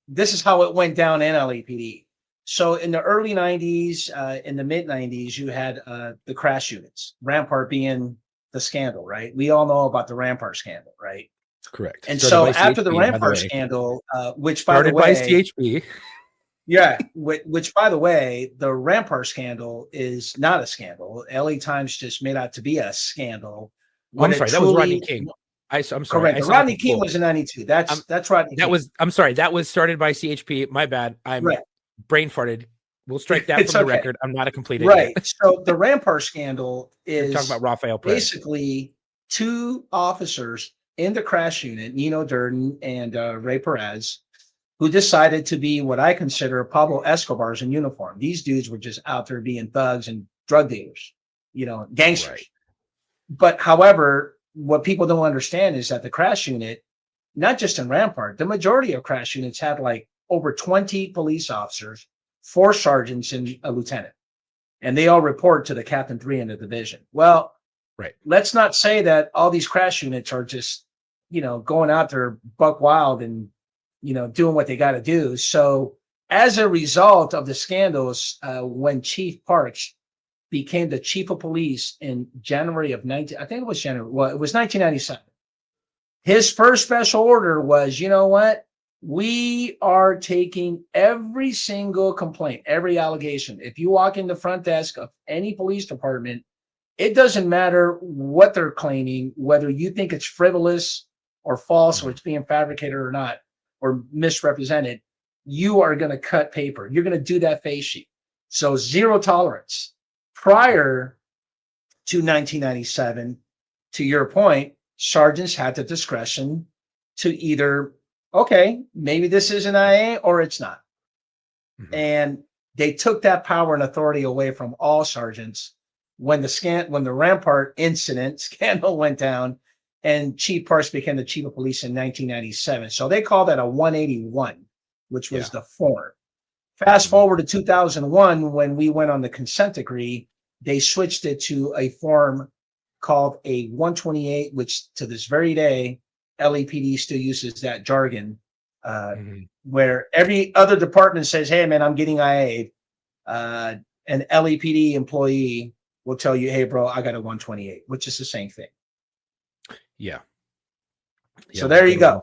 Speaker 5: This is how it went down in LAPD. So in the early 90s, in the mid 90s, you had the crash units, Rampart being the scandal, right? We all know about the Rampart scandal, right?
Speaker 4: Correct.
Speaker 5: And so after the Rampart scandal, which by the way,
Speaker 4: CHP.
Speaker 5: Yeah, which by the way, the Rampart scandal is not a scandal. LA Times just made out to be a scandal.
Speaker 4: I'm sorry, that was Rodney King. I'm sorry.
Speaker 5: Correct. Rodney King was in 92. That's Rodney King.
Speaker 4: I'm sorry, that was started by CHP. My bad. I'm brain farted. We'll strike that from the record. I'm not a complete idiot.
Speaker 5: Right. So the Rampart scandal is
Speaker 4: talking about Rafael Perez.
Speaker 5: Basically two officers in the crash unit, Nino Durden and Ray Perez, who decided to be what I consider Pablo Escobars in uniform. These dudes were just out there being thugs and drug dealers, gangsters. Right. But however, what people don't understand is that the crash unit, not just in Rampart, the majority of crash units had like over 20 police officers, 4 sergeants, and a lieutenant. And they all report to the Captain 3 in the division. Well, let's not say that all these crash units are just, going out there buck wild and, doing what they got to do. So as a result of the scandals, when Chief Parks became the chief of police in January of 1997, his first special order was, you know what? We are taking every single complaint, every allegation. If you walk in the front desk of any police department, it doesn't matter what they're claiming, whether you think it's frivolous or false or it's being fabricated or not, or misrepresented, you are going to cut paper. You're going to do that face sheet. So zero tolerance. Prior to 1997, to your point, sergeants had the discretion to either, okay, maybe this is an IA or it's not. Mm-hmm. And they took that power and authority away from all sergeants when the Rampart incident scandal went down and Chief Parks became the chief of police in 1997. So they call that a 181, which was the form. Fast forward to 2001, when we went on the consent decree, they switched it to a form called a 128, which to this very day, LAPD still uses that jargon, where every other department says, hey, man, I'm getting IA. An LAPD employee will tell you, hey, bro, I got a 128, which is the same thing.
Speaker 4: Yeah.
Speaker 5: So there you go.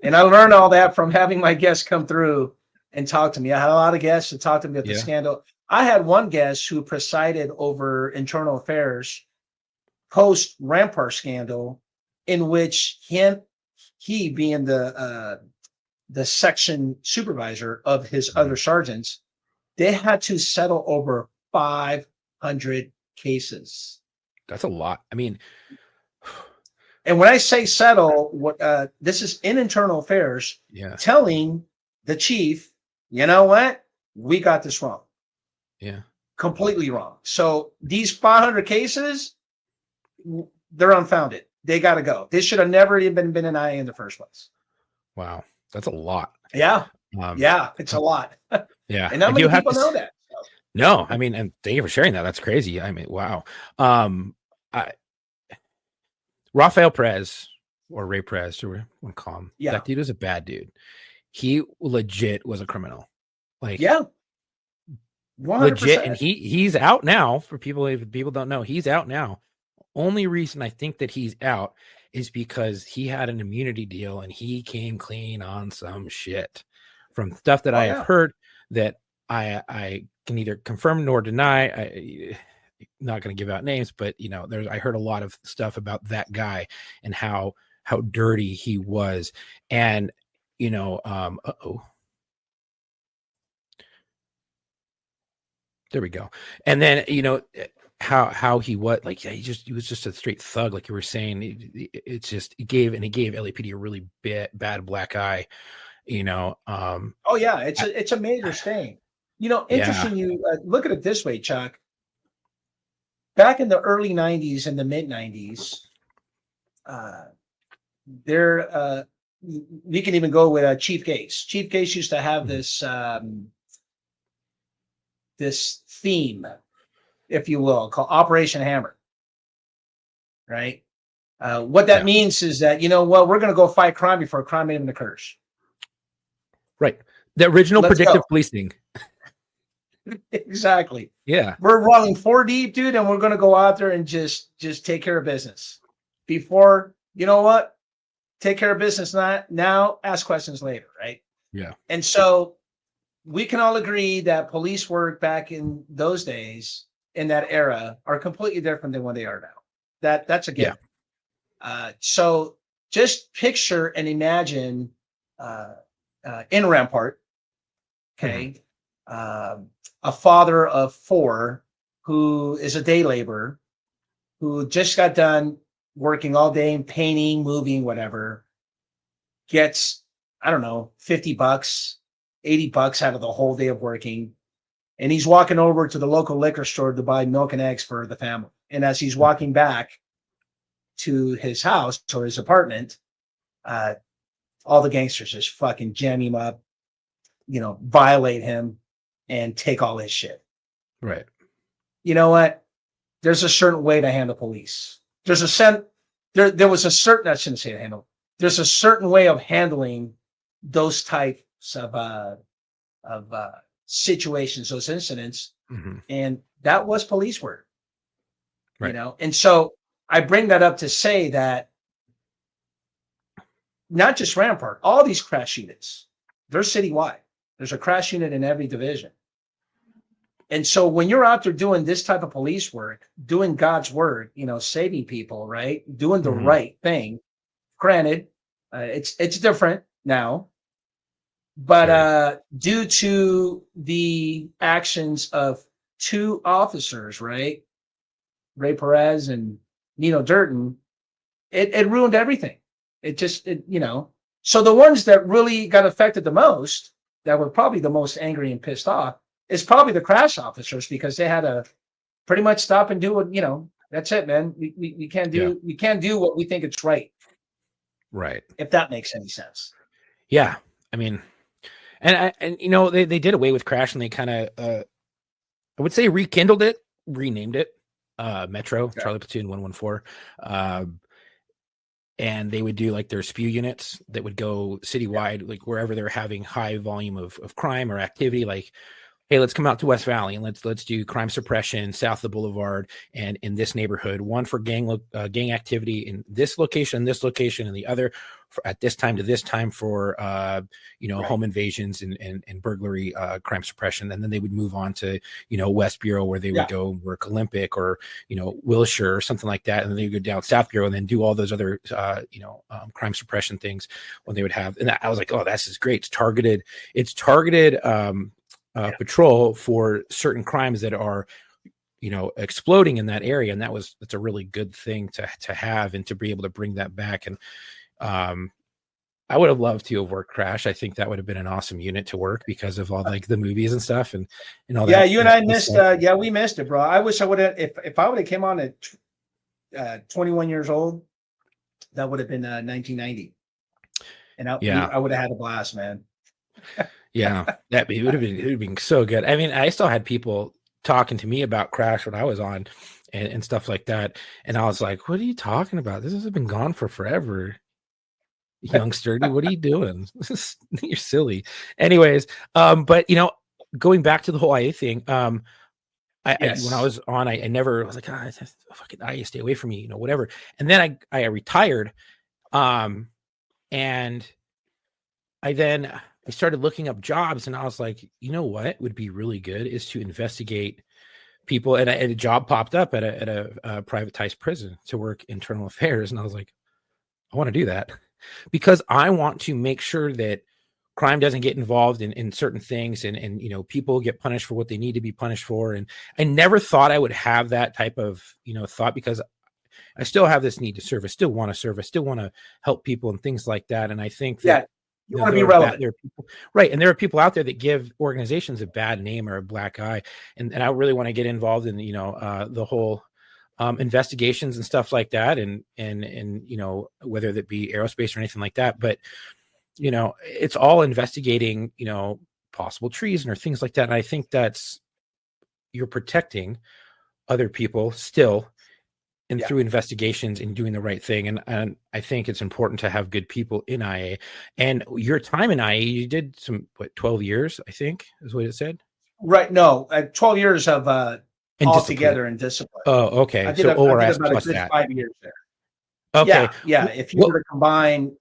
Speaker 5: And I learned all that from having my guests come through and talk to me. I had a lot of guests to talk to me about the scandal. I had one guest who presided over internal affairs post Rampart scandal, in which he being the section supervisor of his other sergeants, they had to settle over 500 cases.
Speaker 4: That's a lot. I mean,
Speaker 5: and when I say settle, what this is in internal affairs, telling the chief, you know what, we got this wrong.
Speaker 4: Yeah,
Speaker 5: completely wrong. So these 500 cases, they're unfounded. They got to go. This should have never even been an IA in the first place.
Speaker 4: Wow, that's a lot.
Speaker 5: Yeah, it's a lot.
Speaker 4: Yeah,
Speaker 5: and not many people know that. So.
Speaker 4: No, I mean, and thank you for sharing that. That's crazy. I mean, wow. Rafael Perez or Ray Perez, or one call him. That dude was a bad dude. He legit was a criminal. Like, 100%. Legit, and he's out now. For people, if people don't know, he's out now. Only reason I think that he's out is because he had an immunity deal and he came clean on some shit from stuff that I have heard that I can neither confirm nor deny. Not going to give out names, but I heard a lot of stuff about that guy and how dirty he was. And, There we go. And then, how he what like yeah, he was just a straight thug, like you were saying. It's just it gave LAPD a really bad black eye.
Speaker 5: Oh yeah, it's a major stain.
Speaker 4: Yeah.
Speaker 5: Interesting. You look at it this way, Chuck. Back in the early '90s and the mid '90s, there we can even go with Chief Gates. Chief Gates used to have this theme, if you will, called Operation Hammer. Right. What that
Speaker 4: Yeah.
Speaker 5: means is that we're going to go fight crime before crime even occurs.
Speaker 4: Right. The original
Speaker 5: Let's
Speaker 4: predictive
Speaker 5: go.
Speaker 4: policing.
Speaker 5: Exactly.
Speaker 4: Yeah.
Speaker 5: We're rolling 4 deep, dude, and we're going to go out there and just take care of business before, take care of business now, ask questions later, right?
Speaker 4: Yeah.
Speaker 5: And so we can all agree that police work back in those days, in that era, are completely different than what they are now. That's a given. So just picture and imagine in Rampart, okay, a father of 4 who is a day laborer, who just got done working all day, painting, moving, whatever, gets, I don't know, $50, $80 out of the whole day of working. And he's walking over to the local liquor store to buy milk and eggs for the family. And as he's walking back to his house or his apartment, all the gangsters just fucking jam him up, violate him and take all his shit.
Speaker 4: Right.
Speaker 5: You know what? There's a certain way to handle police. There's a there was a certain, I shouldn't say to handle. There's a certain way of handling those types of situations, those incidents.
Speaker 4: Mm-hmm.
Speaker 5: And that was police work,
Speaker 4: Right.
Speaker 5: And so I bring that up to say that not just Rampart, all these crash units, they're citywide. There's a crash unit in every division. And so when you're out there doing this type of police work, doing God's work, saving people, right? Doing the right thing. Granted, it's different now, but due to the actions of 2 officers, right? Ray Perez and Nino Durden, it ruined everything. So the ones that really got affected the most, that were probably the most angry and pissed off, is probably the crash officers, because they had to pretty much stop and do what, that's it, man. We can't do what we think it's right.
Speaker 4: Right.
Speaker 5: If that makes any sense.
Speaker 4: Yeah. I mean, and they did away with crash, and they kind of, I would say, rekindled it, renamed it, Metro, Charlie Platoon 114. And they would do like their spew units that would go citywide, like wherever they're having high volume of crime or activity, like, hey, let's come out to West Valley and let's do crime suppression south of the boulevard and in this neighborhood, one for gang activity in this location, and the other at this time to this time for home invasions and burglary crime suppression. And then they would move on to West Bureau, where they would go work Olympic or Wilshire or something like that, and then they would go down South Bureau and then do all those other crime suppression things when they would have. And I was like, oh, this is great. It's targeted patrol for certain crimes that are exploding in that area, and that's a really good thing to have, and to be able to bring that back. And I would have loved to have worked Crash. I think that would have been an awesome unit to work because of all like the movies and stuff and all that.
Speaker 5: Yeah, you and I missed we missed it, bro. I wish I would have, if I would have came on at 21 years old, that would have been 1990. And I would have had a blast, man.
Speaker 4: Yeah, it would have been so good. I mean, I still had people talking to me about Crash when I was on and stuff like that. And I was like, what are you talking about? This has been gone for forever. Youngster, what are you doing? You're silly. Anyways, but going back to the whole IA thing, when I was on, I never was like, fucking IA, stay away from me, whatever. And then I retired. And I started looking up jobs, and I was like, what would be really good is to investigate people. And a job popped up at a privatized prison to work internal affairs. And I was like, I want to do that because I want to make sure that crime doesn't get involved in certain things, and people get punished for what they need to be punished for. And I never thought I would have that type of thought, because I still have this need to serve. I still want to serve. I still want to help people and things like that. And I think that
Speaker 5: you want to be relevant.
Speaker 4: There are people, right? And there are people out there that give organizations a bad name or a black eye, and I really want to get involved in the whole investigations and stuff like that, and whether that be aerospace or anything like that. But it's all investigating possible treason or things like that. And I think that's, you're protecting other people still, and through investigations and doing the right thing. And I think it's important to have good people in IA. And your time in IA, you did 12 years, I think is what it said.
Speaker 5: Right. No, 12 years of altogether in discipline.
Speaker 4: Oh, okay.
Speaker 5: I did,
Speaker 4: so
Speaker 5: ORS
Speaker 4: about
Speaker 5: plus a good
Speaker 4: that.
Speaker 5: 5 years there.
Speaker 4: Okay.
Speaker 5: Yeah. If you were to combine,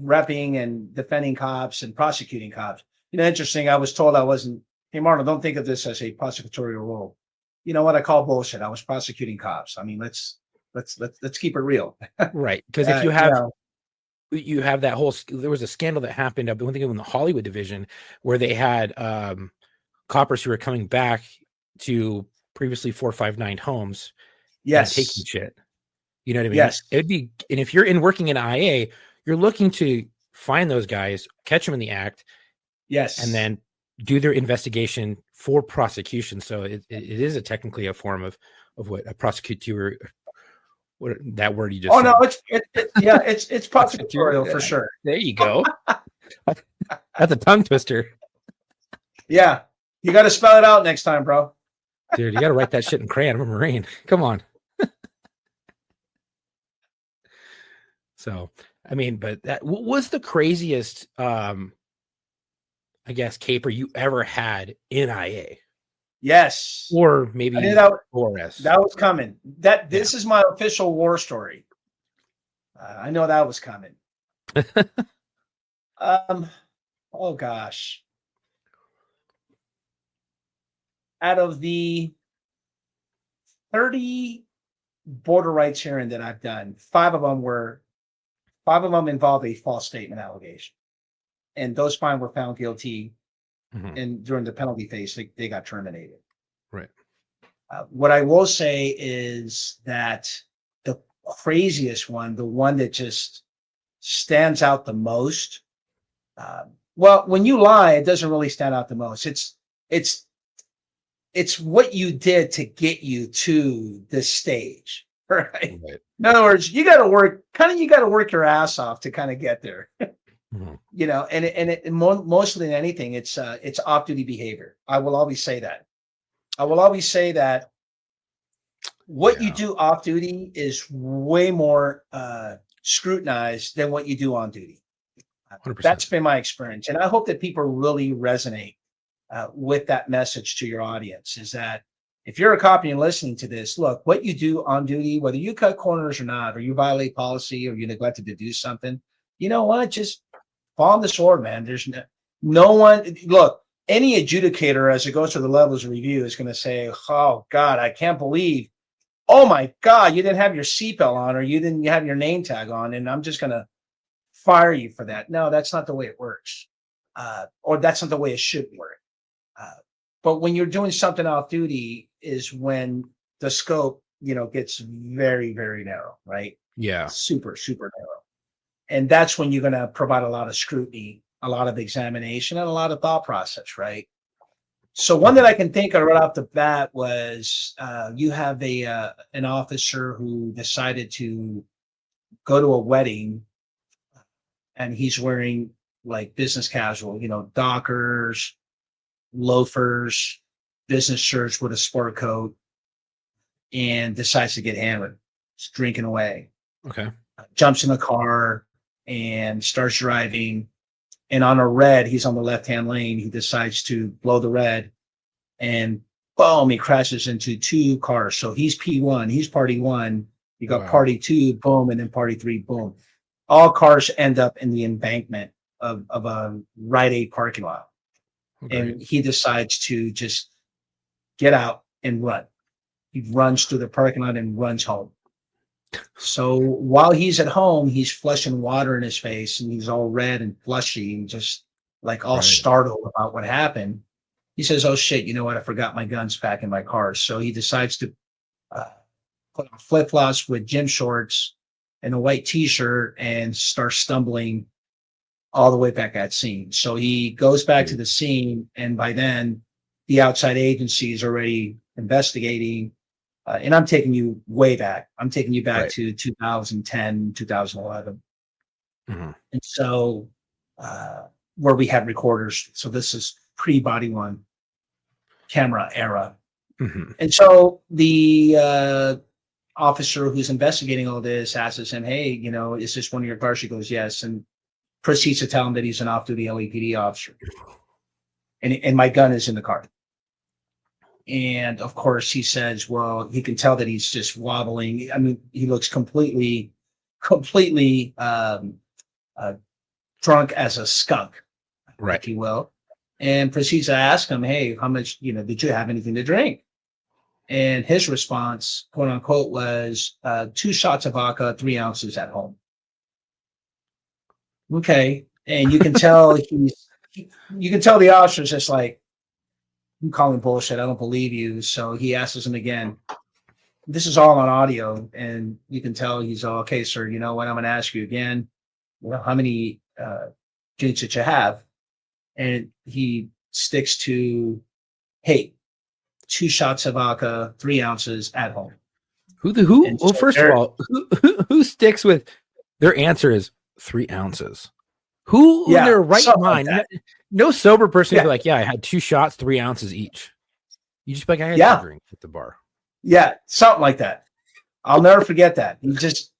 Speaker 5: repping and defending cops and prosecuting cops, interesting. I was told I wasn't. Hey, Marlon, don't think of this as a prosecutorial role. You know what I call bullshit. I was prosecuting cops. I mean, let's keep it real.
Speaker 4: Right. Because if you have you have that whole, there was a scandal that happened, I think in the Hollywood division, where they had coppers who were coming back to previously 459 homes. And taking shit. You know what I mean?
Speaker 5: Yes.
Speaker 4: It'd be, and if you're working in IA, you're looking to find those guys, catch them in the act.
Speaker 5: Yes.
Speaker 4: And then do their investigation for prosecution. So it is technically a form of what a prosecutor, what that word you just said.
Speaker 5: No, it's prosecutorial for sure.
Speaker 4: There you go. That's a tongue twister.
Speaker 5: Yeah. You got to spell it out next time, bro.
Speaker 4: Dude, you got to write that shit in crayon. I'm a Marine. Come on. So, I mean, but what was the craziest, I guess, caper you ever had in IA?
Speaker 5: Yes.
Speaker 4: Or maybe ORS.
Speaker 5: That was coming. This is my official war story. I know that was coming. Oh gosh. Out of the 30 border rights hearing that I've done, 5 of them involved a false statement allegation. And those 5 were found guilty. Mm-hmm. And during the penalty phase, they got terminated.
Speaker 4: Right.
Speaker 5: What I will say is that the craziest one, the one that just stands out the most, when you lie, it doesn't really stand out the most. It's what you did to get you to this stage, right? In other words, you got to work your ass off to kind of get there. Mm-hmm. And mostly than anything, it's off-duty behavior. I will always say that. What you do off-duty is way more scrutinized than what you do on duty. 100%. That's been my experience. And I hope that people really resonate with that message to your audience, is that if you're a cop and you're listening to this, look, what you do on duty, whether you cut corners or not, or you violate policy or you neglected to do something, you know what? Just fall on the sword, man. There's no one. Look, any adjudicator, as it goes through the levels of review, is going to say, oh, God, I can't believe, oh, my God, you didn't have your seatbelt on or you didn't have your name tag on, and I'm just going to fire you for that. No, that's not the way it works. Or that's not the way it should work. But when you're doing something off duty is when the scope, gets very, very narrow, right?
Speaker 4: Yeah.
Speaker 5: Super, super narrow. And that's when you're going to provide a lot of scrutiny, a lot of examination, and a lot of thought process, right? So one that I can think of right off the bat was you have an officer who decided to go to a wedding, and he's wearing like business casual, Dockers, loafers, business shirts with a sport coat, and decides to get hammered. He's drinking away.
Speaker 4: Okay.
Speaker 5: Jumps in the car and starts driving. And on a red, he's on the left-hand lane. He decides to blow the red, and boom, he crashes into 2 cars. So he's P1, he's party 1. You got party 2, boom, and then party 3, boom. All cars end up in the embankment of a Rite Aid parking lot. Okay. And he decides to just get out and run. He runs through the parking lot and runs home. So while he's at home, he's flushing water in his face and he's all red and flushy and just like all
Speaker 4: Right.
Speaker 5: startled about what happened. He says, "Oh shit, you know what? I forgot my guns back in my car." So he decides to put on flip flops with gym shorts and a white T-shirt and start stumbling all the way back at scene. So he goes back to the scene, and by then, the outside agency is already investigating. And I'm taking you way back. I'm taking you back
Speaker 4: Right.
Speaker 5: to 2010, 2011.
Speaker 4: Mhm.
Speaker 5: And so, where we had recorders. So this is pre-body one camera era.
Speaker 4: Mhm.
Speaker 5: And so the officer who's investigating all this asks him, "Hey, you know, is this one of your cars?" She goes, "Yes," and proceeds to tell him that he's an off-duty LAPD officer, and my gun is in the car. And of course, he says, "Well, he can tell that he's just wobbling. I mean, he looks completely uh, drunk as a skunk,
Speaker 4: Right.
Speaker 5: if you will." And proceeds to ask him, "Hey, how much? You know, did you have anything to drink?" And his response, quote unquote, was 2 shots of vodka, 3 ounces at home. Okay. And you can tell you can tell the officer's just like, "I'm calling bullshit. I don't believe you." So he asks him again. This is all on audio, and you can tell he's all, "Okay, sir, you know what? I'm going to ask you again. Well, how many drinks did you have?" And he sticks to, "Hey, 2 shots of vodka, 3 ounces at home."
Speaker 4: Who?
Speaker 5: And
Speaker 4: Well,
Speaker 5: so
Speaker 4: first of
Speaker 5: there,
Speaker 4: all, who sticks with their answer is 3 ounces? Who in
Speaker 5: yeah,
Speaker 4: their right
Speaker 5: something like
Speaker 4: mind?
Speaker 5: that.
Speaker 4: No sober person would
Speaker 5: Yeah,
Speaker 4: be like, "Yeah, I had 2 shots, 3 ounces each." You just be like, "I had 2
Speaker 5: yeah,
Speaker 4: drinks at the bar."
Speaker 5: yeah, something like that. I'll never forget that. He just,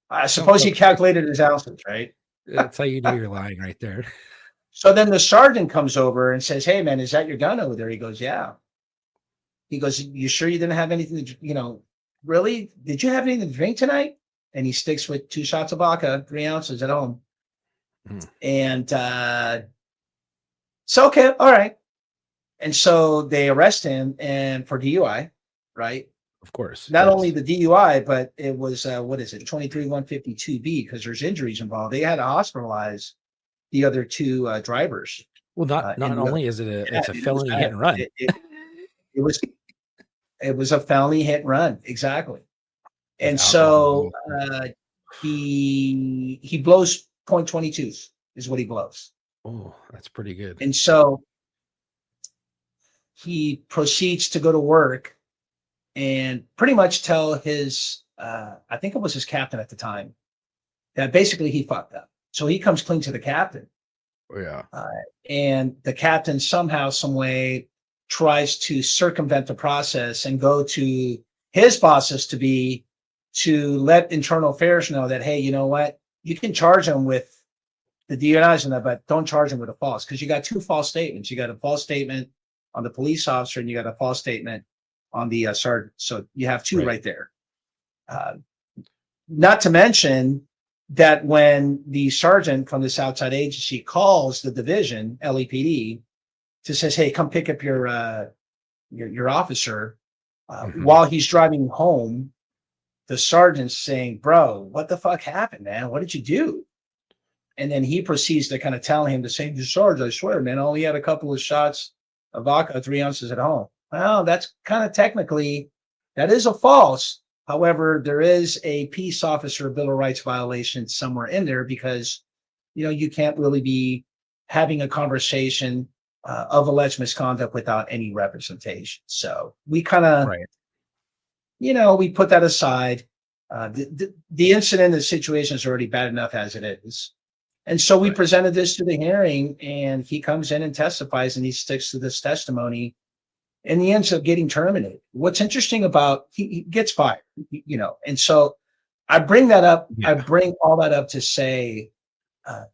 Speaker 5: I
Speaker 4: Sounds
Speaker 5: suppose he
Speaker 4: about right.
Speaker 5: calculated his ounces, right?
Speaker 4: That's how you know you're lying right there.
Speaker 5: So then the sergeant comes over and says, "Hey, man, is that your gun over there?" He goes, "Yeah." He goes, "You sure you didn't have anything to, you know, really? Did you have anything to drink tonight?" And he sticks with 2 shots of vodka, 3 ounces at home.
Speaker 4: Mm,
Speaker 5: And so, okay, all right. And so they arrest him and for DUI, right?
Speaker 4: of course,
Speaker 5: Not only
Speaker 4: yes.
Speaker 5: the DUI, but it was, what is it, 23-152B, because there's injuries involved. They had to hospitalize the other two drivers.
Speaker 4: Well, not
Speaker 5: In the,
Speaker 4: only is it's a
Speaker 5: it was
Speaker 4: felony hit
Speaker 5: bad.
Speaker 4: and run.
Speaker 5: It was it was a felony hit and run, exactly.
Speaker 4: With
Speaker 5: And
Speaker 4: alcohol
Speaker 5: so
Speaker 4: involved.
Speaker 5: he blows .22s is what he blows.
Speaker 4: Oh, that's pretty good.
Speaker 5: And so he proceeds to go to work and pretty much tell his I think it was his captain at the time that basically he fucked up. So he comes clean to the captain.
Speaker 4: Oh, yeah.
Speaker 5: Uh, and the captain somehow, some way tries to circumvent the process and go to his bosses to let internal affairs know that, hey, you know what? You can charge him with the DNIs and that, but don't charge him with a false, because you got two false statements. You got a false statement on the police officer and you got a false statement on the sergeant. So you have two
Speaker 4: Right.
Speaker 5: right there. Uh, Not to mention that when the sergeant from this outside agency calls the division, LAPD, to says, "Hey, come pick up your officer,"
Speaker 4: Mhm.
Speaker 5: while he's driving home, the sergeant's saying, "Bro, what the fuck happened, man? What did you do?" And then he proceeds to kind of tell him the same, "Sarge, I swear, man, I only had a couple of shots of vodka, 3 ounces at home." Well, that's kind of technically, that is a false. However, there is a peace officer Bill of Rights violation somewhere in there, because, you know, you can't really be having a conversation of alleged misconduct without any representation. So we kind of,
Speaker 4: Right.
Speaker 5: you know, we put that aside. The incident, the situation is already bad enough as it is. And so we
Speaker 4: Right.
Speaker 5: presented this to the hearing, and he comes in and testifies, and he sticks to this testimony, and he ends up getting terminated. What's interesting about, he gets fired, you know, and so I bring that up. I
Speaker 4: Yeah.
Speaker 5: bring all that up to say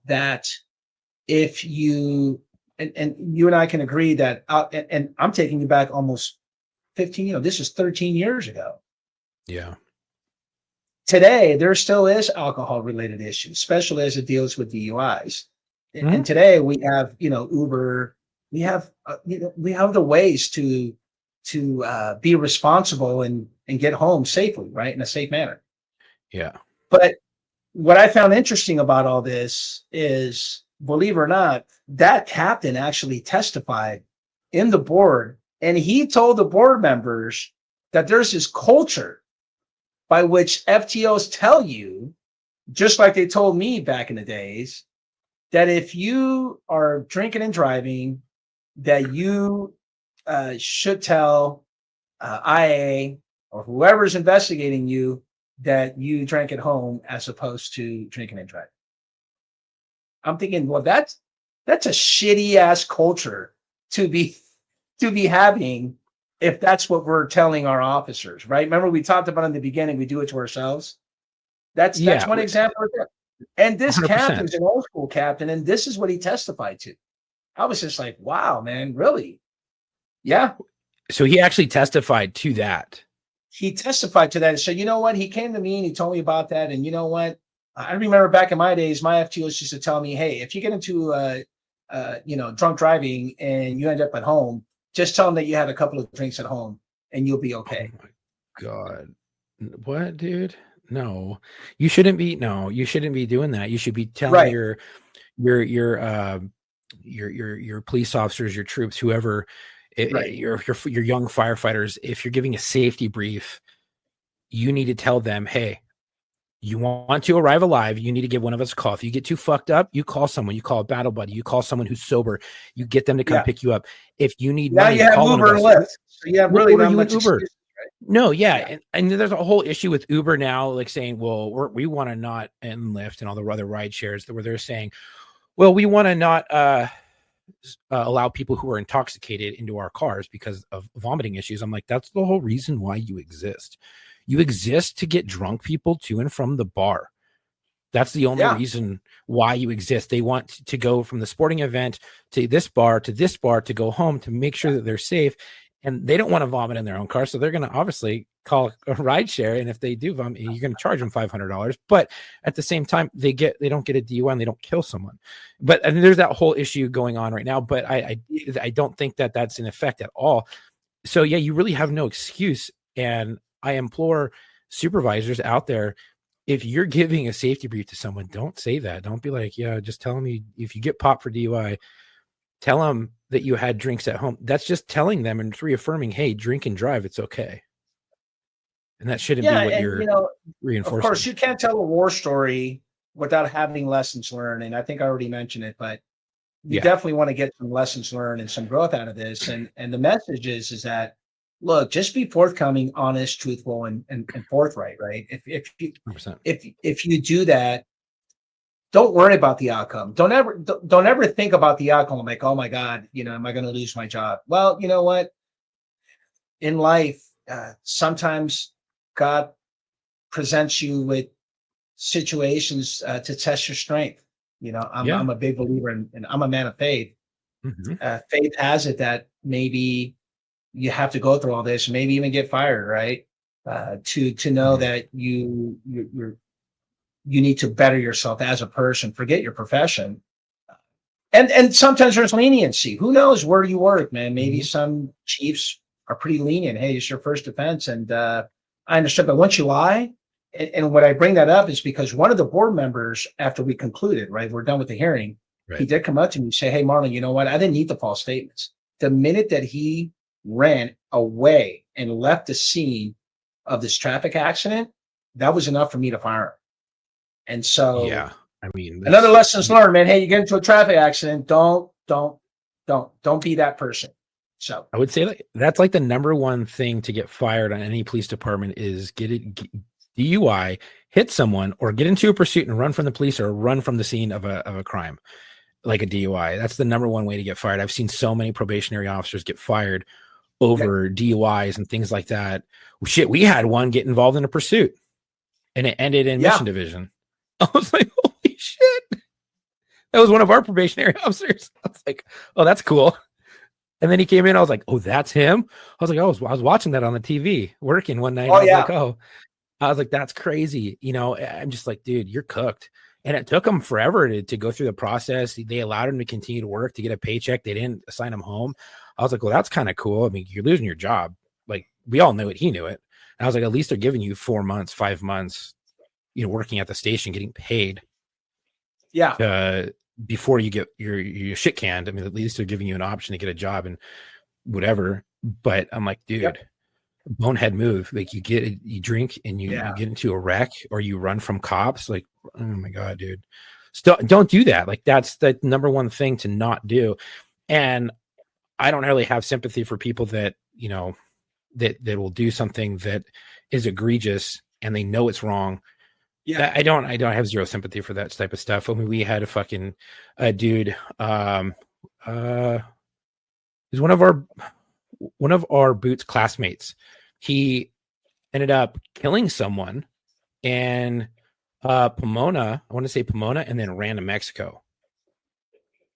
Speaker 5: that if you, and you and I can agree that, and I'm taking you back almost 15, you know, this is 13 years ago.
Speaker 4: Yeah.
Speaker 5: Today, there still is alcohol related issues, especially as it deals with DUIs. And
Speaker 4: Mhm.
Speaker 5: today we have, you know, Uber, we have, you know, we have the ways to be responsible and get home safely, right, in a safe manner.
Speaker 4: Yeah.
Speaker 5: But what I found interesting about all this is believe it or not, that captain actually testified in the board, and he told the board members that there's this culture by which FTOs tell you, just like they told me back in the days, that if you are drinking and driving, that you should tell IA or whoever's investigating you that you drank at home as opposed to drinking and driving. I'm thinking, well, that's a shitty ass culture to be having if that's what we're telling our officers, right? Remember we talked about in the beginning, we do it to ourselves. That's one example right there. And this 100%. Captain is an old school captain, and this is what he testified to. I was just like, wow, man, really? Yeah.
Speaker 4: So he actually testified to that.
Speaker 5: He testified to that. And so, you know what? He came to me and he told me about that. And you know what? I remember back in my days, my FTOs used to tell me, hey, if you get into drunk driving and you end up at home, just tell them that you had a couple of drinks at home and you'll be okay.
Speaker 4: Oh my God. What, dude? No, you shouldn't be doing that. You should be telling your police officers, your troops, whoever, your young firefighters, if you're giving a safety brief, you need to tell them, hey, you want to arrive alive, you need to give one of us a call. If you get too fucked up, you call someone, you call a battle buddy, you call someone who's sober, you get them to come pick you up. If you need money,
Speaker 5: you have
Speaker 4: call
Speaker 5: Uber and Lyft. So you have really not much
Speaker 4: Uber.
Speaker 5: Excuse, right?
Speaker 4: No, and there's a whole issue with Uber now, like saying, well, we want to not, and Lyft and all the other ride shares where they're saying, well, we want to not allow people who are intoxicated into our cars because of vomiting issues. I'm like, that's the whole reason why you exist. You exist to get drunk people to and from the bar. That's the only reason why you exist. They want to go from the sporting event to this bar to go home to make sure that they're safe. And they don't want to vomit in their own car. So they're going to obviously call a ride share. And if they do vomit, you're going to charge them $500. But at the same time, they don't get a DUI and they don't kill someone. But and there's that whole issue going on right now. But I don't think that that's in effect at all. So, yeah, you really have no excuse. And I implore supervisors out there, if you're giving a safety brief to someone, don't say that. Don't be like, yeah, just tell them if you get popped for DUI, tell them that you had drinks at home. That's just telling them and reaffirming, hey, drink and drive, it's okay. And that shouldn't be what you're reinforcing.
Speaker 5: Of course, you can't tell a war story without having lessons learned. And I think I already mentioned it, but you definitely want to get some lessons learned and some growth out of this. And the message is that, look, just be forthcoming, honest, truthful, and forthright, right? If you do that, don't worry about the outcome. Don't ever think about the outcome like, oh my God, am I going to lose my job? Well, you know what? In life, sometimes God presents you with situations to test your strength. I'm a big believer and I'm a man of faith. Mm-hmm. Faith has it that maybe you have to go through all this, maybe even get fired, right? To know that you need to better yourself as a person, forget your profession. And sometimes there's leniency. Who knows where you work, man? Maybe some chiefs are pretty lenient. Hey, it's your first offense. And I understand, but once you lie, and what I bring that up is because one of the board members, after we concluded, right, we're done with the hearing, he did come up to me and say, hey, Marlon, you know what? I didn't need the false statements. The minute that he ran away and left the scene of this traffic accident, that was enough for me to fire him. And so, another lessons learned, man. Hey, you get into a traffic accident, don't be that person. So
Speaker 4: I would say that's like the number one thing to get fired on any police department is get DUI, hit someone, or get into a pursuit and run from the police or run from the scene of a crime, like a DUI. That's the number one way to get fired. I've seen so many probationary officers get fired over DUIs and things like that. Shit, we had one get involved in a pursuit, and it ended in mission division. I was like, holy shit. That was one of our probationary officers. I was like, oh, that's cool. And then he came in. I was like, oh, that's him. I was like, I was watching that on the TV working one night. I was like, that's crazy. I'm just like, dude, you're cooked. And it took them forever to go through the process. They allowed him to continue to work to get a paycheck. They didn't assign him home. I was like, well, that's kind of cool. I mean, you're losing your job. Like, we all knew it. He knew it. And I was like, at least they're giving you 4 months, 5 months, working at the station, getting paid.
Speaker 5: Yeah.
Speaker 4: before you get your shit canned. I mean, at least they're giving you an option to get a job and whatever. But I'm like, dude,
Speaker 5: Yep.
Speaker 4: bonehead move. Like you drink and you
Speaker 5: Yeah.
Speaker 4: get into a wreck or you run from cops. Like, oh my God, dude. Still don't do that. Like that's the number one thing to not do. And I don't really have sympathy for people that, you know, that will do something that is egregious and they know it's wrong.
Speaker 5: Yeah.
Speaker 4: I don't have zero sympathy for that type of stuff. I mean, we had a fucking dude, he's one of our Boots classmates. He ended up killing someone in Pomona. I want to say Pomona, and then ran to Mexico.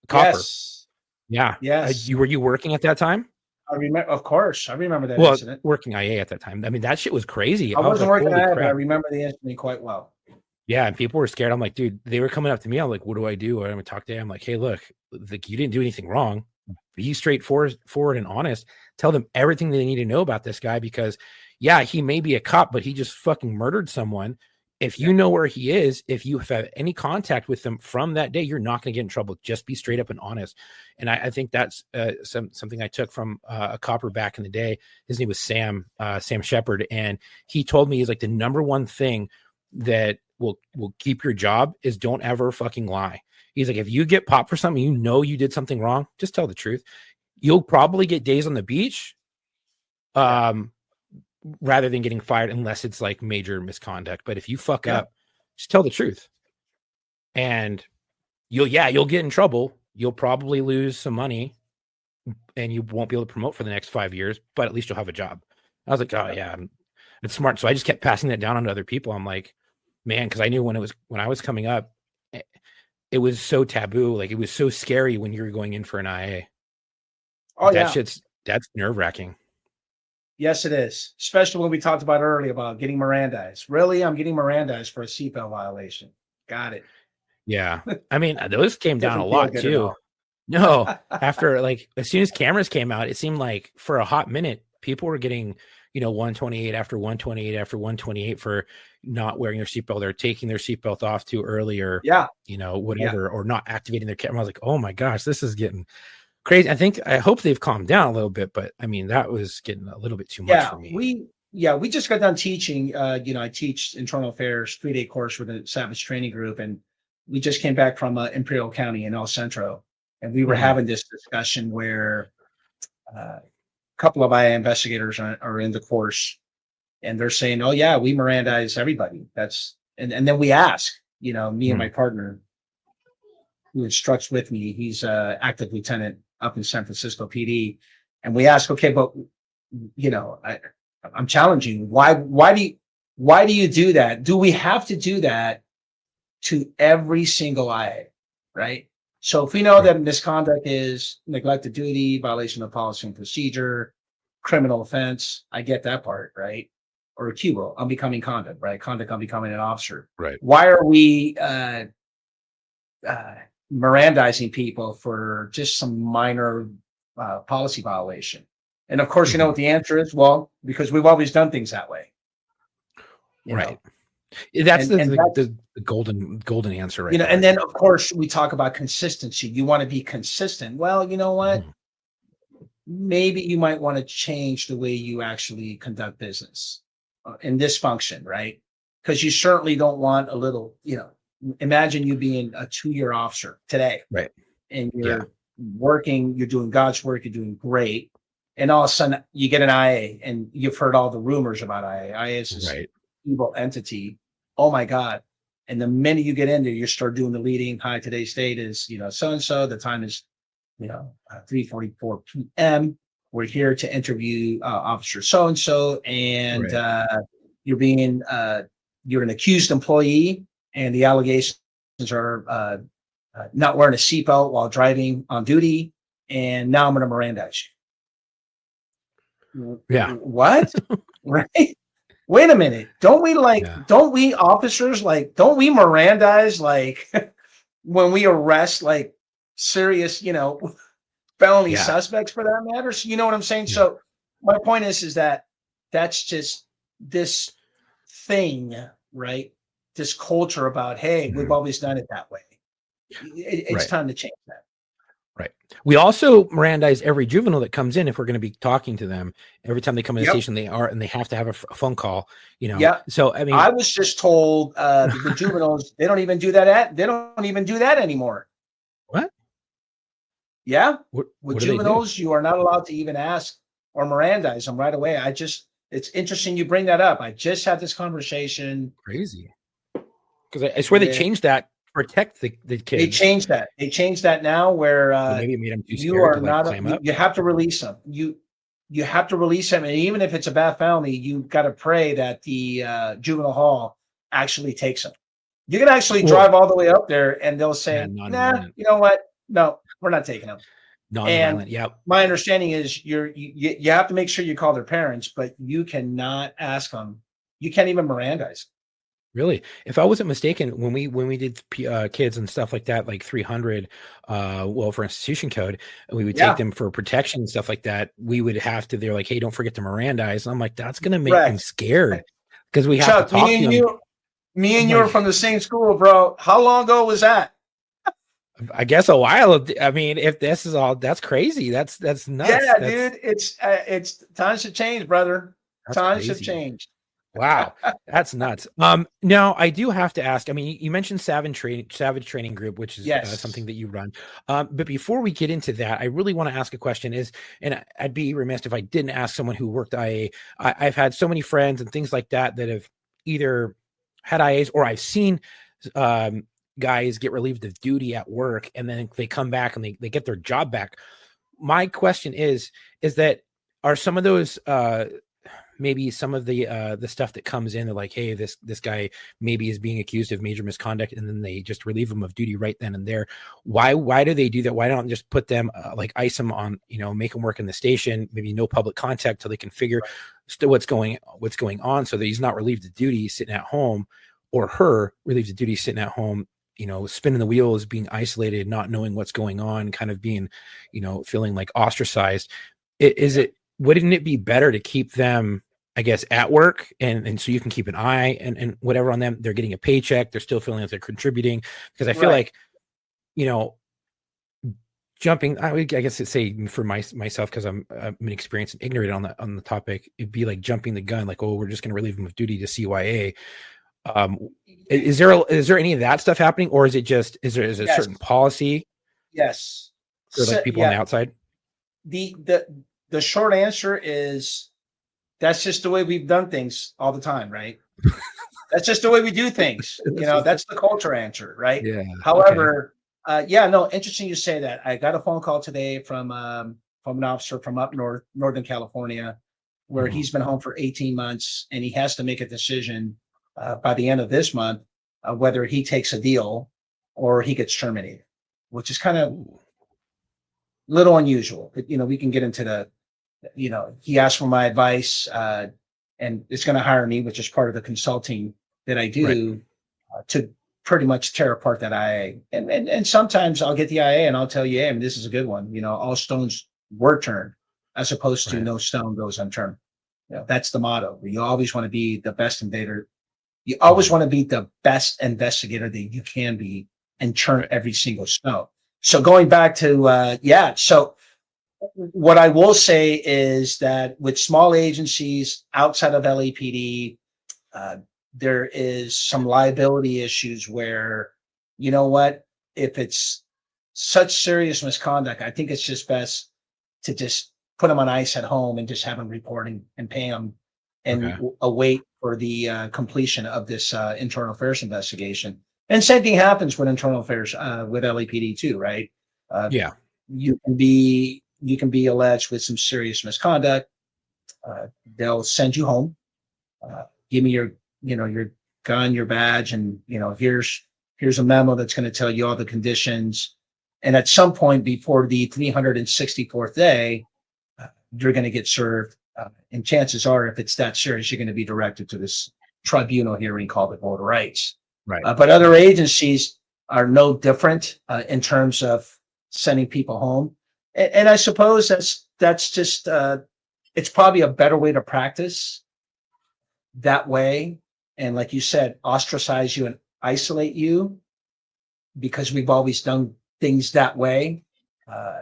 Speaker 4: Copper.
Speaker 5: Yes.
Speaker 4: Yeah.
Speaker 5: Yes.
Speaker 4: Were you working at that time?
Speaker 5: I remember, of course. I remember that
Speaker 4: Well,
Speaker 5: incident.
Speaker 4: working IA at that time. I mean, that shit was crazy.
Speaker 5: I wasn't
Speaker 4: like,
Speaker 5: working
Speaker 4: holy
Speaker 5: at it, but I
Speaker 4: crap.
Speaker 5: remember the incident quite well.
Speaker 4: Yeah, and people were scared. I'm like, dude, they were coming up to me. I'm like, what do I do? I'm gonna talk to him. I'm like, hey, look, like you didn't do anything wrong. Be straightforward and honest. Tell them everything they need to know about this guy because, yeah, he may be a cop, but he just fucking murdered someone. If you know where he is, if you have any contact with him from that day, you're not going to get in trouble. Just be straight up and honest. And I think that's something I took from a copper back in the day. His name was Sam Shepard, and he told me he's like the number one thing that will keep your job is don't ever fucking lie. He's like, if you get popped for something, you know you did something wrong, just tell the truth. You'll probably get days on the beach, rather than getting fired, unless it's like major misconduct. But if you fuck up, just tell the truth. And you'll get in trouble. You'll probably lose some money and you won't be able to promote for the next 5 years, but at least you'll have a job. I was like, oh yeah, it's smart. So I just kept passing that down on to other people. I'm like, man, because I knew when I was coming up, it was so taboo. Like it was so scary when you were going in for an IA.
Speaker 5: Oh,
Speaker 4: that's nerve wracking.
Speaker 5: Yes, it is. Especially when we talked about earlier about getting Mirandized. Really, I'm getting Mirandized for a seatbelt violation. Got it.
Speaker 4: Yeah. I mean, those came down a
Speaker 5: Doesn't
Speaker 4: lot
Speaker 5: feel good at
Speaker 4: too.
Speaker 5: all.
Speaker 4: No, after like as soon as cameras came out, it seemed like for a hot minute, people were getting, 128 after 128 after 128 for not wearing their seatbelt or taking their seatbelt off too early or,
Speaker 5: Yeah.
Speaker 4: whatever, or not activating their camera. I was like, oh my gosh, this is getting crazy. I hope they've calmed down a little bit, but I mean, that was getting a little bit too much for me.
Speaker 5: We just got done teaching. I teach internal affairs 3-day course with a Savage training group, and we just came back from Imperial County in El Centro, and we were having this discussion where a couple of IA investigators are in the course, and they're saying, "Oh yeah, we Mirandize everybody." And then we ask, me and my partner, who instructs with me, he's active lieutenant up in San Francisco PD, and we ask, okay, but I'm challenging. Why do you do that? Do we have to do that to every single IA, right? So if we know that misconduct is neglect of duty, violation of policy and procedure, criminal offense, I get that part, right? Or a QBO, unbecoming conduct, right? Conduct unbecoming an officer.
Speaker 4: Right.
Speaker 5: Why are we Mirandizing people for just some minor policy violation? And of course, you know what the answer is? Well, because we've always done things that way.
Speaker 4: Right. That's the golden answer, right?
Speaker 5: And then of course we talk about consistency. You want to be consistent. Well, you know what? Maybe you might want to change the way you actually conduct business in this function, right? Because you certainly don't want a little, imagine you being a 2-year officer today,
Speaker 4: right? And
Speaker 5: you're working, you're doing God's work, you're doing great. And all of a sudden you get an IA, and you've heard all the rumors about IA. IA is this evil entity. Oh my God. And the minute you get in there, you start doing the leading. Hi, today's date is, so-and-so. The time is, 3:44 p.m. We're here to interview officer so-and-so. And you're an accused employee, and the allegations are not wearing a seatbelt while driving on duty. And now I'm going to Mirandize you.
Speaker 4: Yeah.
Speaker 5: What? Right? Wait a minute. Don't we officers, don't we Mirandize, when we arrest, serious, felony suspects for that matter? So you know what I'm saying? Yeah. So my point is that that's just this thing, right? This culture about, hey, we've always done it that way. It's
Speaker 4: Right.
Speaker 5: time to change that.
Speaker 4: Right. We also Mirandize every juvenile that comes in if we're going to be talking to them. Every time they come in the
Speaker 5: Yep.
Speaker 4: station, they have to have a phone call.
Speaker 5: Yeah.
Speaker 4: So I mean,
Speaker 5: I was just told with juveniles, they don't even do that. They don't even do that anymore.
Speaker 4: what?
Speaker 5: Yeah.
Speaker 4: What
Speaker 5: With
Speaker 4: do they do?
Speaker 5: juveniles, you are not allowed to even ask or Mirandize them right away. It's interesting you bring that up. I just had this conversation.
Speaker 4: Crazy. Because I swear they changed that to protect the kids.
Speaker 5: They changed that. They changed that now where
Speaker 4: maybe it made them too
Speaker 5: you
Speaker 4: scared
Speaker 5: are
Speaker 4: to like
Speaker 5: not,
Speaker 4: climb up.
Speaker 5: you have to release them. You have to release them. And even if it's a bad felony, you've got to pray that the juvenile hall actually takes them. You can actually drive all the way up there and they'll say, nah, you know what? No, we're not taking them.
Speaker 4: Non-violent. Yeah.
Speaker 5: My understanding is you have to make sure you call their parents, but you cannot ask them. You can't even Mirandize.
Speaker 4: Really, if I wasn't mistaken, when we did kids and stuff like that, like 300 welfare institution code, and we would take them for protection and stuff like that, we would have to. They're like, "Hey, don't forget to Mirandize." And I'm like, "That's gonna make them scared because we have
Speaker 5: Chuck,
Speaker 4: to talk to them."
Speaker 5: Me and you are from the same school, bro. How long ago was that?
Speaker 4: I guess a while. I mean, if this is all, that's crazy. That's nuts.
Speaker 5: Yeah, dude. It's times have changed, brother. Times have changed.
Speaker 4: Wow, that's nuts. Now I do have to ask. I mean, you mentioned Savage Training Group, which is something that you run. But before we get into that, I really want to ask a question. And I'd be remiss if I didn't ask someone who worked IA. I've had so many friends and things like that that have either had IAs or I've seen guys get relieved of duty at work, and then they come back and they get their job back. My question is that are some of those maybe some of the stuff that comes in, they're like, hey, this guy maybe is being accused of major misconduct, and then they just relieve him of duty right then and there. Why do they do that? Why don't just put them like ice them on, make them work in the station, maybe no public contact till they can figure what's going on, so that he's not relieved of duty sitting at home, or her relieved of duty sitting at home, spinning the wheels, being isolated, not knowing what's going on, kind of being, feeling like ostracized. Wouldn't it be better to keep them, I guess, at work, and so you can keep an eye and whatever on them? They're getting a paycheck. They're still feeling like they're contributing, because I feel like, jumping, I guess it's say for myself, because I'm inexperienced and ignorant on the topic, it'd be like jumping the gun, like, oh, we're just going to relieve them of duty to CYA. Is there any of that stuff happening, or is there a certain policy?
Speaker 5: Yes.
Speaker 4: For like people on the outside?
Speaker 5: The short answer is that's just the way we've done things all the time, right? That's just the way we do things. That's the culture answer, right?
Speaker 4: Yeah.
Speaker 5: However, interesting you say that. I got a phone call today from an officer from up Northern California, where he's been home for 18 months, and he has to make a decision by the end of this month whether he takes a deal or he gets terminated, which is kind of little unusual. We can get into the, he asked for my advice and is going to hire me, which is part of the consulting that I do to pretty much tear apart that IA. And sometimes I'll get the IA and I'll tell you, hey, this is a good one. All stones were turned, as opposed to no stone goes unturned. That's the motto. You always want to be the best invader. You always want to be the best investigator that you can be and turn every single stone. So going back to, so what I will say is that with small agencies outside of LAPD, there is some liability issues where, if it's such serious misconduct, I think it's just best to just put them on ice at home and just have them reporting and pay them and await for the completion of this internal affairs investigation. And same thing happens with internal affairs with LAPD too, right? You can be alleged with some serious misconduct. They'll send you home. Give me your gun, your badge, and here's a memo that's going to tell you all the conditions. And at some point before the 364th day, you're going to get served. And chances are, if it's that serious, you're going to be directed to this tribunal hearing called the Board of Rights.
Speaker 4: Right.
Speaker 5: But other agencies are no different in terms of sending people home. And I suppose that's just it's probably a better way to practice that way. And like you said, ostracize you and isolate you because we've always done things that way. Uh,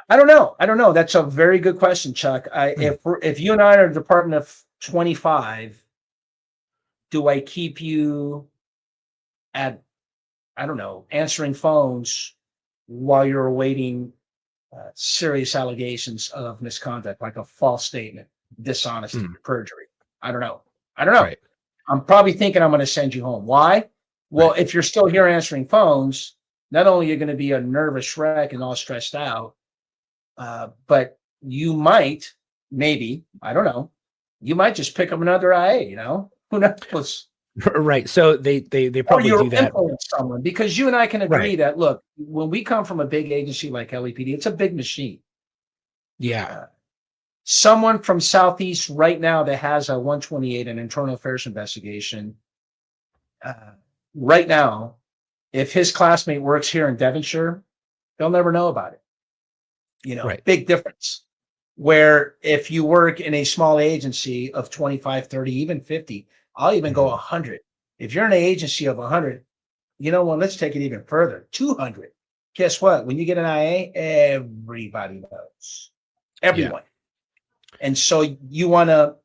Speaker 5: I don't know. I don't know. That's a very good question, Chuck. If you and I are Department of 25, do I keep you at, I don't know, answering phones while you're awaiting serious allegations of misconduct, like a false statement, dishonesty, perjury? I don't know. I don't know.
Speaker 4: Right.
Speaker 5: I'm probably thinking I'm going to send you home. Why? Well, if you're still here answering phones, not only are you going to be a nervous wreck and all stressed out, but you might, maybe, I don't know, you might just pick up another IA, you know? Who knows?
Speaker 4: Right. So they
Speaker 5: Or
Speaker 4: probably
Speaker 5: you'll
Speaker 4: do that.
Speaker 5: influence someone, because you and I can agree
Speaker 4: Right.
Speaker 5: that, look, when we come from a big agency like LAPD, it's a big machine.
Speaker 4: Yeah.
Speaker 5: Someone from Southeast right now that has a 128, an internal affairs investigation, right now, if his classmate works here in Devonshire, they'll never know about it. You know,
Speaker 4: Right.
Speaker 5: big difference. Where if you work in a small agency of 25, 30, even 50, I'll even go 100. If you're in an agency of 100, you know what? Let's take it even further. 200. Guess what? When you get an IA, everybody knows. Everyone. And so you want to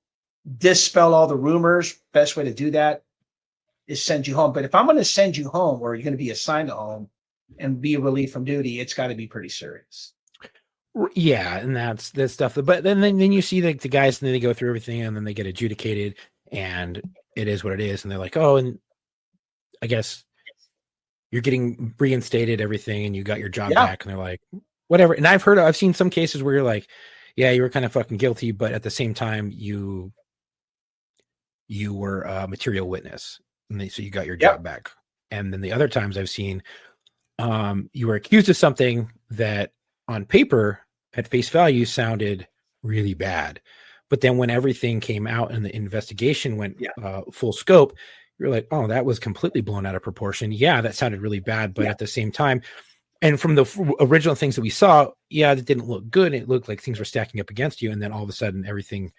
Speaker 5: dispel all the rumors. Best way to do that is send you home. But if I'm going to send you home, or you're going to be assigned to home and be relieved from duty, it's got to be pretty serious.
Speaker 4: Yeah, and that's stuff. But then you see like the guys, and then they go through everything, and then they get adjudicated, and it is what it is. And they're like, oh, and I guess you're getting reinstated, everything, and you got your job back. And they're like, whatever. And I've seen some cases where you're like, yeah, you were kind of fucking guilty, but at the same time, you were a material witness, and so you got your job back. And then the other times I've seen, you were accused of something that on paper at face value sounded really bad, but then when everything came out and the investigation went full scope, you're like, oh, that was completely blown out of proportion. Yeah, that sounded really bad, but at the same time, and from the original things that we saw, that didn't look good. It looked like things were stacking up against you, and then all of a sudden everything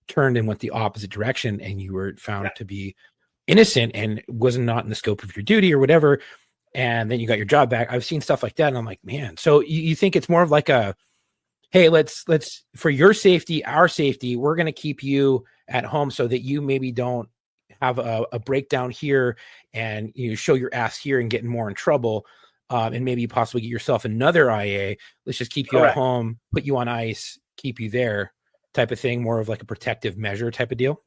Speaker 4: turned and went the opposite direction, and you were found to be innocent and was not in the scope of your duty or whatever. And then you got your job back. I've seen stuff like that, and I'm like, man. So you think it's more of like a, hey, let's for your safety, our safety, we're going to keep you at home so that you maybe don't have a breakdown here and you show your ass here and get more in trouble, and maybe possibly get yourself another IA. Let's just keep you at home, put you on ice, keep you there, type of thing. More of like a protective measure type of deal.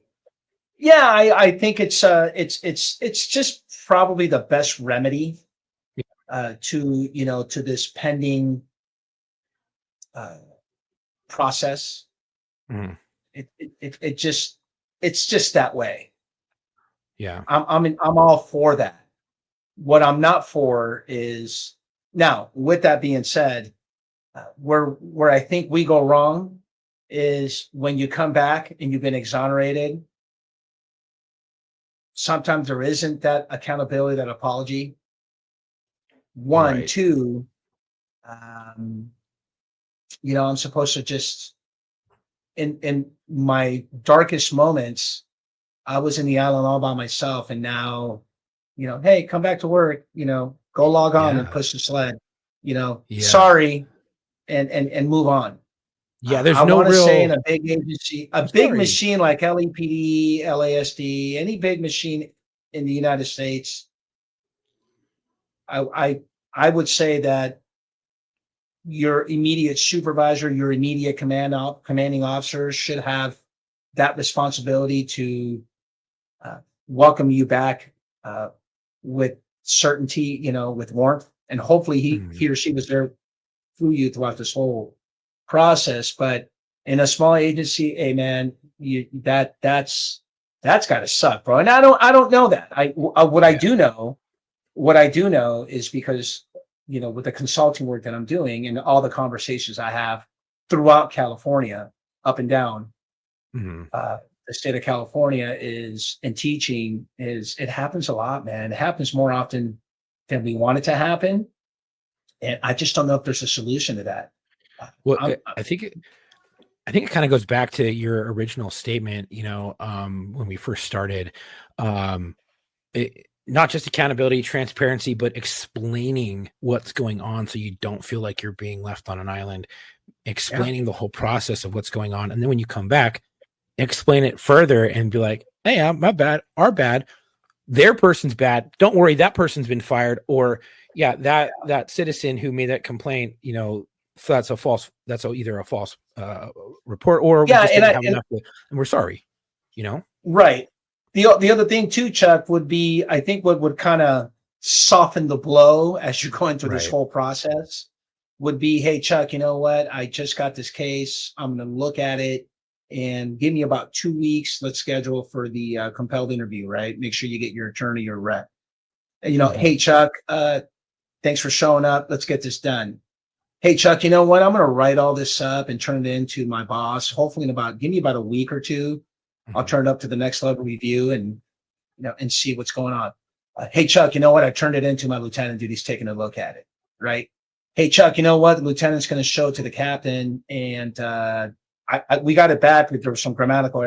Speaker 5: Yeah, I think it's just probably the best remedy to this pending process. It's just that way.
Speaker 4: Yeah,
Speaker 5: I'm all for that. What I'm not for is, now, with that being said, where I think we go wrong is when you come back and you've been exonerated. Sometimes there isn't that accountability, that apology. One, two, I'm supposed to just, in my darkest moments, I was in the island all by myself, and now, hey, come back to work, go log on and push the sled, sorry, and move on.
Speaker 4: Yeah, there's
Speaker 5: I
Speaker 4: no
Speaker 5: want to
Speaker 4: real
Speaker 5: say, in a big agency, big machine like LAPD, LASD, any big machine in the United States, I would say that your immediate supervisor, your immediate commanding officer should have that responsibility to welcome you back with certainty, with warmth, and hopefully he or she was there through you throughout this whole process. But in a small agency, hey man, that's got to suck, bro. And I don't know that. What I do know is, because with the consulting work that I'm doing and all the conversations I have throughout California, up and down the state of California, and teaching, it happens a lot, man. It happens more often than we want it to happen, and I just don't know if there's a solution to that.
Speaker 4: Well, I think it kind of goes back to your original statement, when we first started. not just accountability, transparency, but explaining what's going on so you don't feel like you're being left on an island, explaining the whole process of what's going on. And then when you come back, explain it further and be like, hey, my bad, our bad, their person's bad. Don't worry, that person's been fired. Or yeah, that citizen who made that complaint, you know, so that's either a false report, or we just didn't have enough, and we're sorry, you know?
Speaker 5: Right. The other thing too, Chuck, would be, I think what would kind of soften the blow as you're going through this whole process would be, hey, Chuck, you know what? I just got this case. I'm going to look at it and give me about 2 weeks. Let's schedule for the compelled interview, right? Make sure you get your attorney or rep. And, you know, hey, Chuck, thanks for showing up. Let's get this done. Hey, Chuck, you know what? I'm going to write all this up and turn it into my boss. Hopefully give me about a week or two. I'll turn it up to the next level review and, you know, and see what's going on. Hey, Chuck, you know what? I turned it into my lieutenant dude. He's taking a look at it. Right. Hey, Chuck, you know what? The lieutenant's going to show it to the captain. And we got it back because there were some grammatical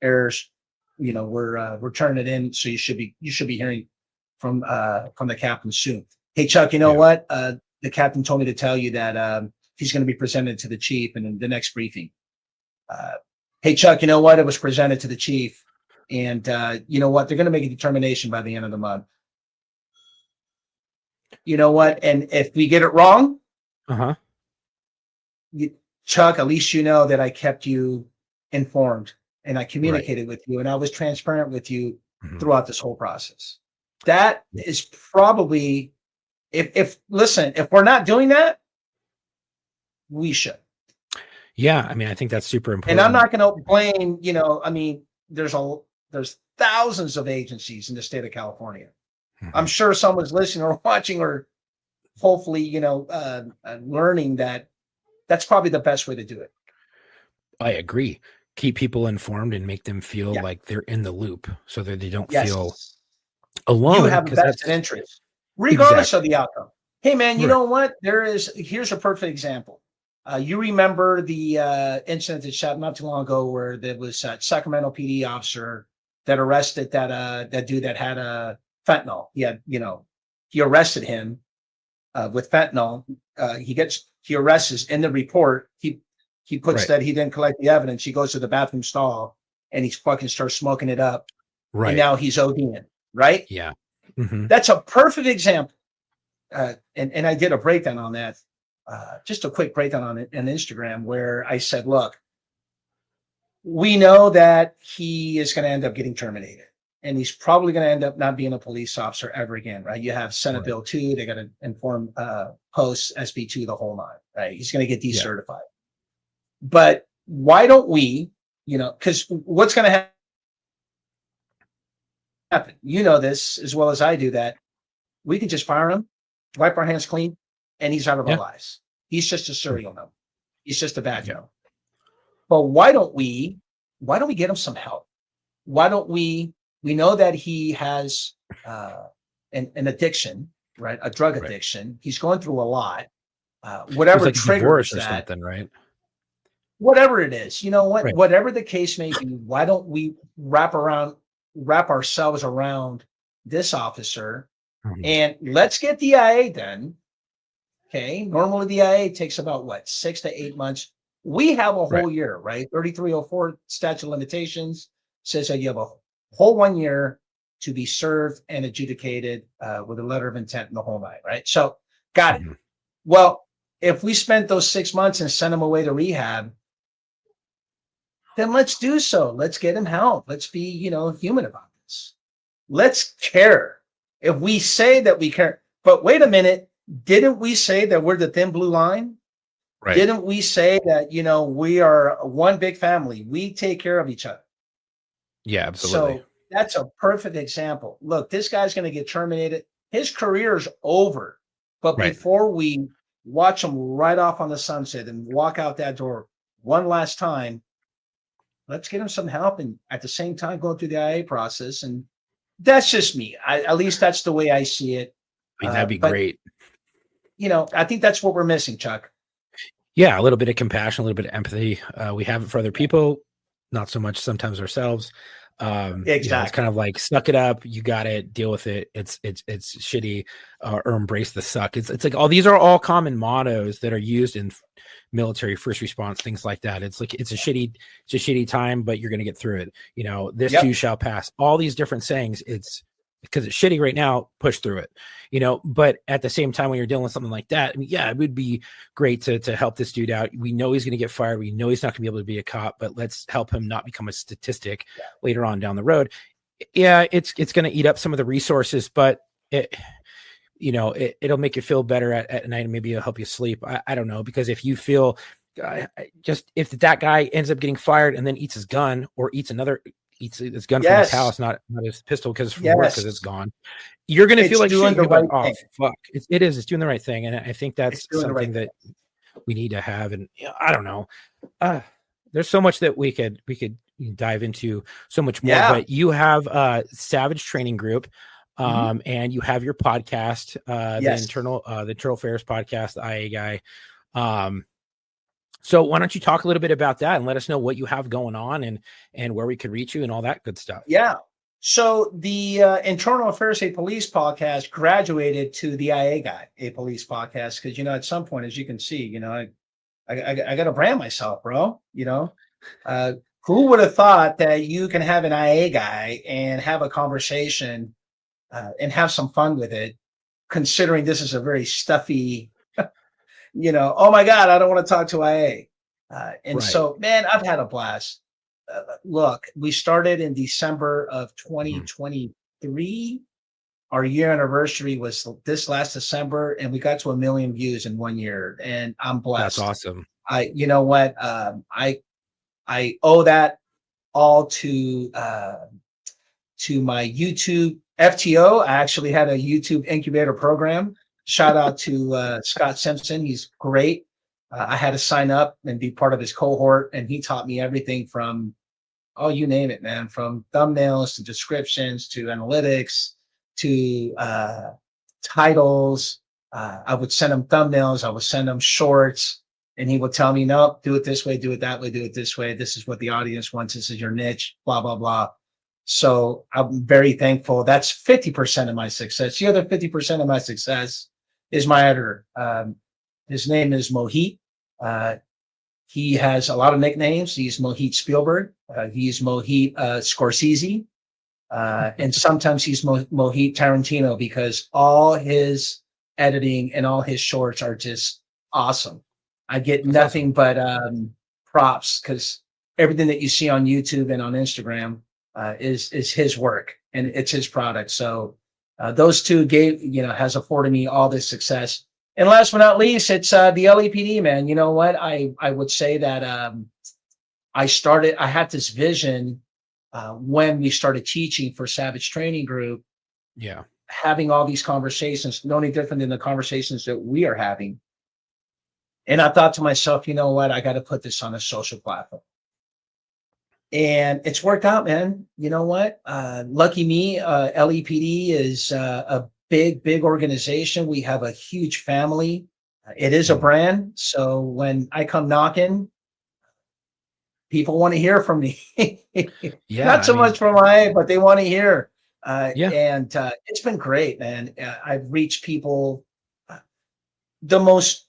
Speaker 5: errors. You know, we're turning it in. So you should be hearing from the captain soon. Hey, Chuck, you know what? The captain told me to tell you that he's going to be presented to the chief in the next briefing. Hey, Chuck, you know what? It was presented to the chief, and you know what? They're going to make a determination by the end of the month. You know what? And if we get it wrong, Chuck, at least you know that I kept you informed and I communicated with you and I was transparent with you throughout this whole process. That is probably, if we're not doing that, we should.
Speaker 4: Yeah, I mean, I think that's super important.
Speaker 5: And I'm not going to blame, you know, I mean, there's thousands of agencies in the state of California. I'm sure someone's listening or watching or hopefully, you know, learning that that's probably the best way to do it.
Speaker 4: I agree. Keep people informed and make them feel like they're in the loop so that they don't feel alone.
Speaker 5: You have a vested interest, regardless of the outcome. Hey, man, you know what? Here's a perfect example. You remember the incident that shot not too long ago where there was a Sacramento PD officer that arrested that dude that had a fentanyl. He arrested him with fentanyl. He arrests in the report. He puts that he didn't collect the evidence. He goes to the bathroom stall and he fucking starts smoking it up. Right. And now he's ODing, right?
Speaker 4: Yeah.
Speaker 5: That's a perfect example. And I did a breakdown on that. Just a quick breakdown on it on Instagram where I said, look, we know that he is going to end up getting terminated and he's probably going to end up not being a police officer ever again, right? You have Senate Bill 2, they got to inform post SB 2, the whole nine, right? He's going to get decertified. But why don't we, you know, because what's going to happen? You know this as well as I do, that we can just fire him, wipe our hands clean, and he's out of our lives. He's just a serial number. He's just a bad number. But why don't we get him some help? Why don't we know that he has an addiction, right? A drug addiction. He's going through a lot. Whatever triggers that, or something, right? Whatever it is, you know what? Whatever the case may be, why don't we wrap ourselves around this officer and let's get the IA done. Okay. Normally the IA takes about 6 to 8 months. We have a whole year, right? 3304 statute of limitations says that you have a whole 1 year to be served and adjudicated with a letter of intent in the whole nine, right? So got it. Well, if we spent those 6 months and sent him away to rehab, then let's do so. Let's get him help. Let's be, you know, human about this. Let's care. If we say that we care, but wait a minute, didn't we say that we're the thin blue line? Right. Didn't we say that, you know, we are one big family? We take care of each other.
Speaker 4: Yeah, absolutely.
Speaker 5: So that's a perfect example. Look, this guy's going to get terminated. His career is over. But before we watch him right off on the sunset and walk out that door one last time, let's get him some help and at the same time go through the IA process. And that's just me. At least that's the way I see it.
Speaker 4: I mean, that'd be great.
Speaker 5: You know, I think that's what we're missing, Chuck.
Speaker 4: Yeah, a little bit of compassion, a little bit of empathy. We have it for other people, not so much sometimes ourselves.
Speaker 5: Exactly.
Speaker 4: It's kind of like suck it up, you got it, deal with it. It's shitty, or embrace the suck. It's like all these are all common mottos that are used in military first response, things like that. It's like it's a shitty time, but you're gonna get through it. This too shall pass. All these different sayings. It's because it's shitty right now, push through it. But at the same time, when you're dealing with something like that, it would be great to help this dude out. We know he's going to get fired. We know he's not going to be able to be a cop, but let's help him not become a statistic later on down the road. Yeah, it's going to eat up some of the resources, but it'll make you feel better at night, and maybe it'll help you sleep. I don't know, because if you feel if that guy ends up getting fired and then eats his gun or eats his gun from his house, not his pistol because from work, because it's gone, you're going to feel like
Speaker 5: doing
Speaker 4: shit.
Speaker 5: the right
Speaker 4: oh
Speaker 5: thing.
Speaker 4: Fuck, it's doing the right thing. And I think that's something that we need to have. And I don't know, there's so much that we could dive into, so much more. But you have Savage Training Group, and you have your podcast, the Internal Affairs podcast, the IA Guy. So why don't you talk a little bit about that and let us know what you have going on and where we could reach you and all that good stuff.
Speaker 5: Yeah. So the Internal Affairs A Police podcast graduated to the IA Guy A Police podcast because, at some point, as you can see, I got to brand myself, bro. Who would have thought that you can have an IA guy and have a conversation and have some fun with it, considering this is a very stuffy oh my God, I don't want to talk to IA. So, man, I've had a blast. Look, we started in December of 2023. Our year anniversary was this last December, and we got to 1 million views in 1 year. And I'm blessed.
Speaker 4: That's awesome.
Speaker 5: You know what? I owe that all to my YouTube FTO. I actually had a YouTube incubator program. Shout out to Scott Simpson. He's great. I had to sign up and be part of his cohort, and he taught me everything from, you name it, man, from thumbnails to descriptions to analytics to titles. I would send him thumbnails. I would send him shorts, and he would tell me, no, do it this way, do it that way, do it this way. This is what the audience wants. This is your niche, blah, blah, blah. So I'm very thankful. That's 50% of my success. The other 50% of my success is my editor. His name is Mohit. He has a lot of nicknames. He's Mohit Spielberg. He's Mohit Scorsese. And sometimes he's Mohit Tarantino, because all his editing and all his shorts are just awesome. I get nothing but props, because everything that you see on YouTube and on Instagram is his work, and it's his product. So those two has afforded me all this success. And last but not least, it's the LAPD, man. You know what? I would say that I had this vision when we started teaching for Savage Training Group.
Speaker 4: Yeah.
Speaker 5: Having all these conversations, no any different than the conversations that we are having. And I thought to myself, you know what? I got to put this on a social platform. And it's worked out, man. You know what? Lucky me, LAPD is a big organization. We have a huge family. It is a brand. So when I come knocking, people want to hear from me. Not so much from IA, but they want to hear. And it's been great, man. I've reached people. The most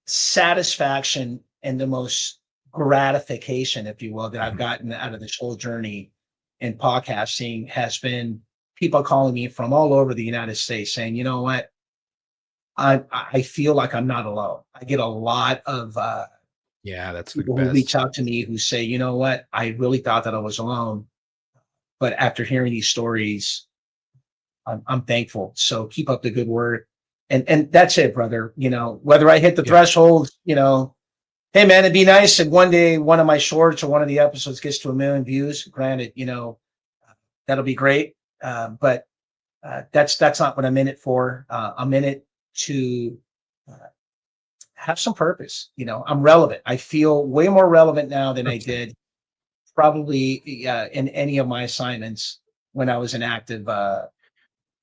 Speaker 5: satisfaction and the most gratification, if you will, that I've gotten out of this whole journey in podcasting has been people calling me from all over the United States saying, you know what, I feel like I'm not alone. I get a lot of
Speaker 4: that's
Speaker 5: people who reach out to me who say, you know what, I really thought that I was alone, but after hearing these stories, I'm thankful. So keep up the good work. And that's it, brother. Whether I hit the threshold, hey man, it'd be nice if one day one of my shorts or one of the episodes gets to 1 million views. Granted, that'll be great. But that's not what I'm in it for. I'm in it to have some purpose. I'm relevant. I feel way more relevant now than I did probably in any of my assignments when I was an active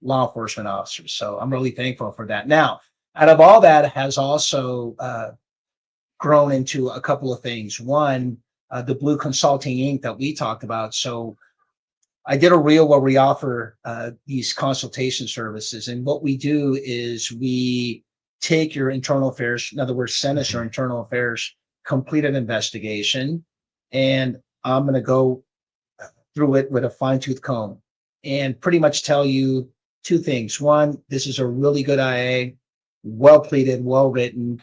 Speaker 5: law enforcement officer. So I'm really thankful for that. Now, out of all that has also grown into a couple of things. One, the Blue Consulting Inc. that we talked about. So I did a reel where we offer these consultation services. And what we do is we take your internal affairs, in other words, send us your internal affairs, completed investigation, and I'm going to go through it with a fine tooth comb and pretty much tell you two things. One, this is a really good IA, well pleaded, well written,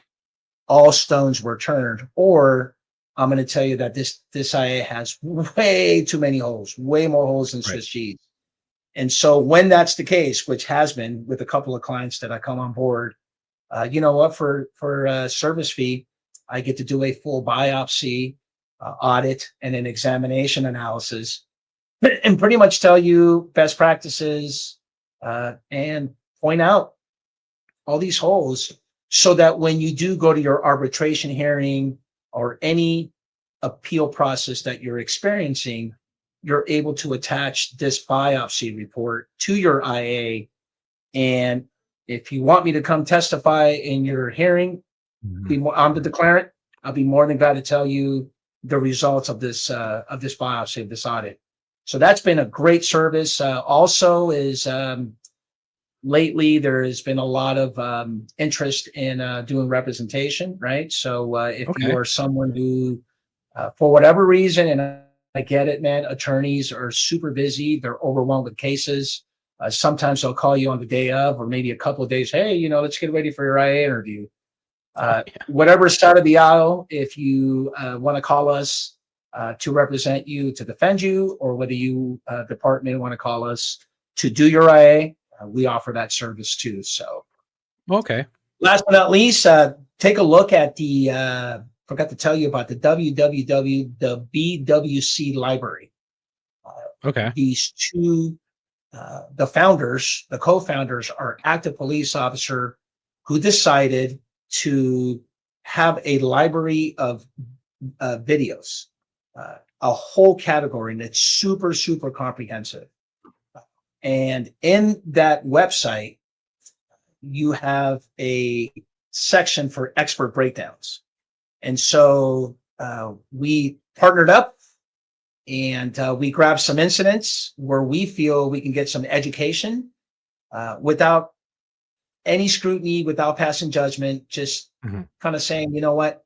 Speaker 5: all stones were turned. Or I'm going to tell you that this IA has way too many holes, way more holes than Swiss cheese. And so when that's the case, which has been with a couple of clients that I come on board, you know what, for a service fee, I get to do a full biopsy, audit, and an examination analysis, and pretty much tell you best practices and point out all these holes so that when you do go to your arbitration hearing or any appeal process that you're experiencing, you're able to attach this biopsy report to your IA. And if you want me to come testify in your hearing, I'm the declarant, I'll be more than glad to tell you the results of this biopsy, of this audit. So that's been a great service. Also is lately there has been a lot of interest in doing representation, right? So if you are someone who, for whatever reason, and I get it, man, attorneys are super busy, they're overwhelmed with cases. Sometimes they'll call you on the day of, or maybe a couple of days, hey, you know, let's get ready for your IA interview. Whatever side of the aisle, if you want to call us to represent you, to defend you, or whether you department want to call us to do your IA, we offer that service too. So, last but not least, take a look at the, forgot to tell you about the the BWC library. These two, the founders, the co-founders are active police officer who decided to have a library of videos, a whole category, and it's super, super comprehensive. And in that website, you have a section for expert breakdowns. And so we partnered up and we grabbed some incidents where we feel we can get some education without any scrutiny, without passing judgment, just kind of saying, you know what?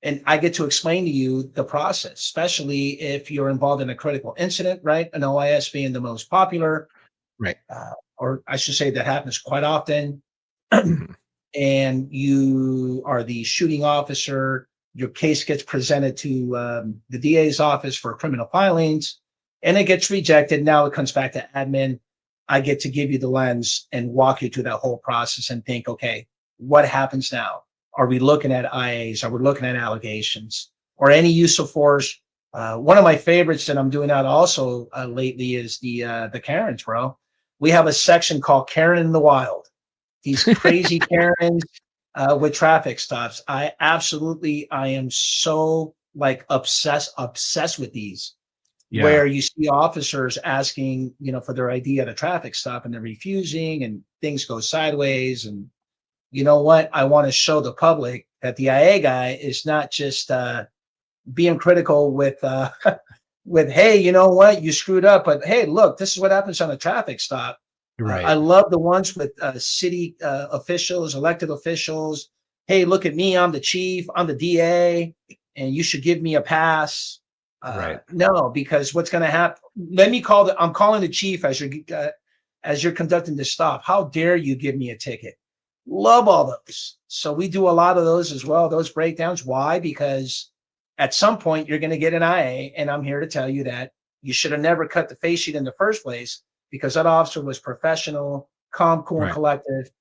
Speaker 5: And I get to explain to you the process, especially if you're involved in a critical incident, right? An OIS being the most popular.
Speaker 4: Right.
Speaker 5: Or I should say that happens quite often. And you are the shooting officer. Your case gets presented to the DA's office for criminal filings, and it gets rejected. Now it comes back to admin. I get to give you the lens and walk you through that whole process and think, okay, what happens now? Are we looking at IAs? Are we looking at allegations or any use of force? One of my favorites that I'm doing out also lately is the Karens, bro. We have a section called Karen in the Wild. These crazy Karens with traffic stops. I am so like obsessed with these, where you see officers asking, you know, for their ID at a traffic stop and they're refusing and things go sideways. And you know what? I want to show the public that the IA guy is not just being critical with with, hey, you know what, you screwed up, but hey, look, this is what happens on a traffic stop. I love the ones with city officials, elected officials. Hey, look at me, I'm the chief, I'm the DA, and you should give me a pass. No, because what's going to happen? I'm calling the chief as you're conducting the stop. How dare you give me a ticket? Love all those. So we do a lot of those as well. Those breakdowns. Why? Because at some point you're going to get an IA, and I'm here to tell you that you should have never cut the face sheet in the first place, because that officer was professional, calm, cool, and collective,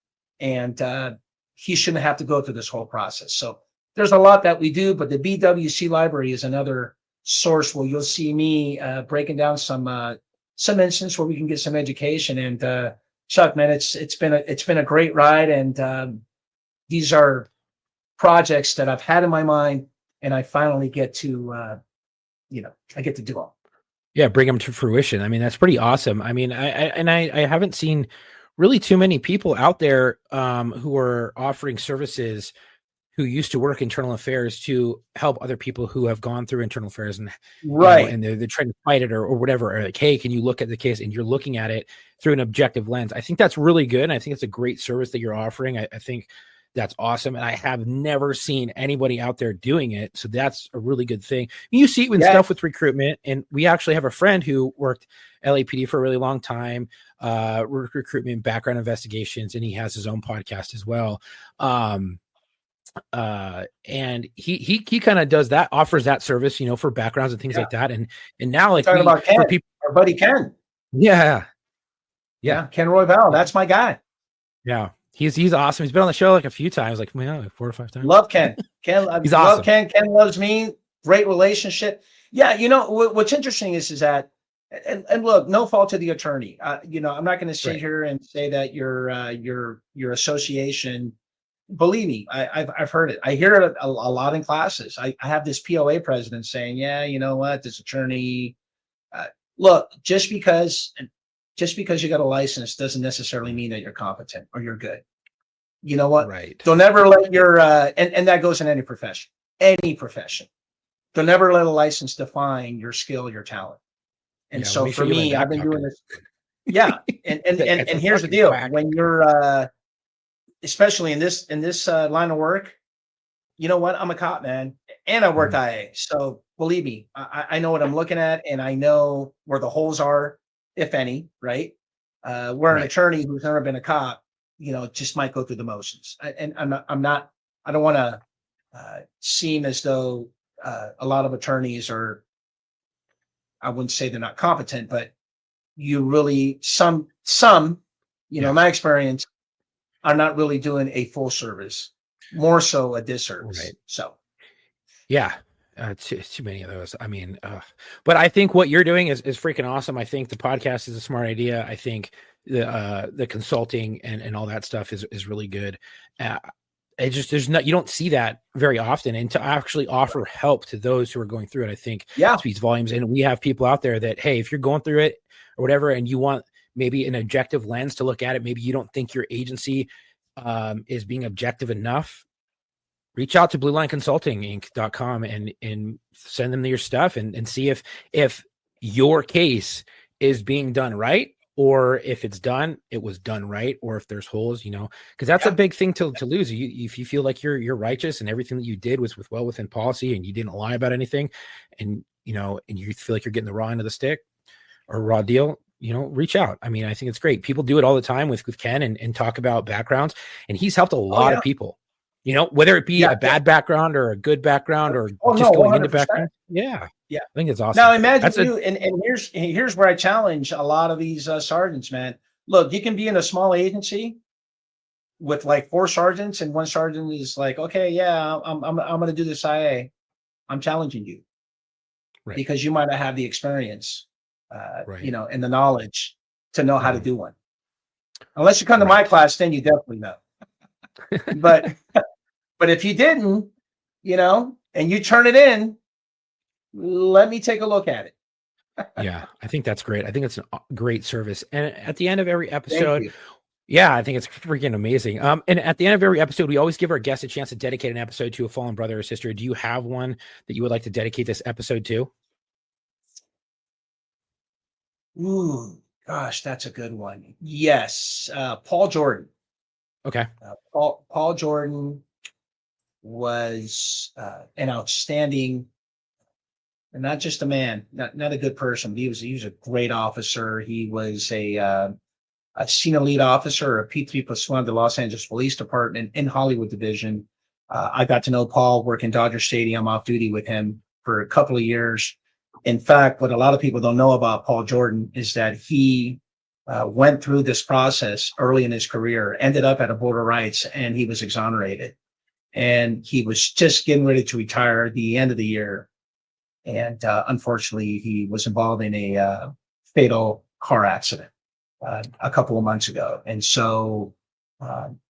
Speaker 5: and he shouldn't have to go through this whole process. So there's a lot that we do, but the BWC library is another source where you'll see me breaking down some instances where we can get some education. And Chuck, man, it's been a great ride, and these are projects that I've had in my mind, and I finally get to I get to do them.
Speaker 4: Yeah, bring them to fruition. I mean, that's pretty awesome. I mean, I haven't seen really too many people out there who are offering services who used to work internal affairs to help other people who have gone through internal affairs and
Speaker 5: Right.
Speaker 4: and they're trying to fight it or whatever, or like, hey, can you look at the case, and you're looking at it through an objective lens. I think that's really good. And I think it's a great service that you're offering. I think that's awesome. And I have never seen anybody out there doing it. So that's a really good thing. You see it with stuff with recruitment. And we actually have a friend who worked LAPD for a really long time, recruitment, background investigations, and he has his own podcast as well. And he kind of does that, offers that service, for backgrounds and things like that. And now, like,
Speaker 5: talking about Ken,
Speaker 4: for people,
Speaker 5: our buddy Ken.
Speaker 4: Yeah.
Speaker 5: Ken Roybal. That's my guy.
Speaker 4: Yeah. He's awesome. He's been on the show like a few times, like 4 or 5 times.
Speaker 5: Love Ken. Ken,
Speaker 4: he's
Speaker 5: love
Speaker 4: awesome.
Speaker 5: Ken. Ken loves me. Great relationship. Yeah, what's interesting is that, and look, no fault to the attorney. I'm not going to sit here and say that your association. Believe me, I've heard it. I hear it a lot in classes. I have this POA president saying, "Yeah, you know what? This attorney." Look, just because you got a license doesn't necessarily mean that you're competent or you're good. You know what?
Speaker 4: Right.
Speaker 5: Don't ever let your and that goes in any profession. Any profession. Don't ever let a license define your skill, your talent. And so for me, I've been doing this. Yeah, and here's the deal: when you're especially in this line of work, you know what? I'm a cop, man, and I worked IA. So believe me, I know what I'm looking at, and I know where the holes are, if any. Right? Where an attorney who's never been a cop, just might go through the motions. And I'm not. I don't want to seem as though a lot of attorneys are. I wouldn't say they're not competent, but you really some. In my experience, are not really doing a full service, more so a disservice.
Speaker 4: Right.
Speaker 5: So,
Speaker 4: yeah, too many of those. I mean, but I think what you're doing is freaking awesome. I think the podcast is a smart idea. I think the consulting and all that stuff is really good. It just you don't see that very often, and to actually offer help to those who are going through it, I think speaks volumes. And we have people out there that, hey, if you're going through it or whatever, and you want maybe an objective lens to look at it, maybe you don't think your agency is being objective enough, reach out to bluelineconsultinginc.com and send them your stuff and see if your case is being done right, or if it's done, it was done right, or if there's holes, because that's a big thing to lose. If you feel like you're righteous and everything that you did was well within policy and you didn't lie about anything, and and you feel like you're getting the raw end of the stick or raw deal, reach out. I mean, I think it's great. People do it all the time with Ken and talk about backgrounds, and he's helped a lot of people, whether it be a bad background or a good background or just going into background. Yeah. I think it's awesome.
Speaker 5: Now imagine and here's where I challenge a lot of these sergeants, man. Look, you can be in a small agency with like 4 sergeants, and one sergeant is like, okay, yeah, I'm going to do this IA. I'm challenging you because you might not have the experience. And the knowledge to know how to do one. Unless you come to my class, then you definitely know. but if you didn't, and you turn it in, let me take a look at it.
Speaker 4: Yeah, I think that's great. I think it's a great service. And at the end of every episode, I think it's freaking amazing. And at the end of every episode, we always give our guests a chance to dedicate an episode to a fallen brother or sister. Do you have one that you would like to dedicate this episode to?
Speaker 5: Ooh, gosh, that's a good one. Yes, Paul Jordan.
Speaker 4: Okay.
Speaker 5: Paul Jordan was an outstanding, and not just a man, not a good person, but he was a great officer. He was a senior lead officer, a P3+1 of the Los Angeles Police Department in Hollywood Division. I got to know Paul, work in Dodger Stadium off duty with him for a couple of years. In fact, what a lot of people don't know about Paul Jordan is that he went through this process early in his career, ended up at a Board of Rights, and he was exonerated. And he was just getting ready to retire at the end of the year. And unfortunately, he was involved in a fatal car accident a couple of months ago. And so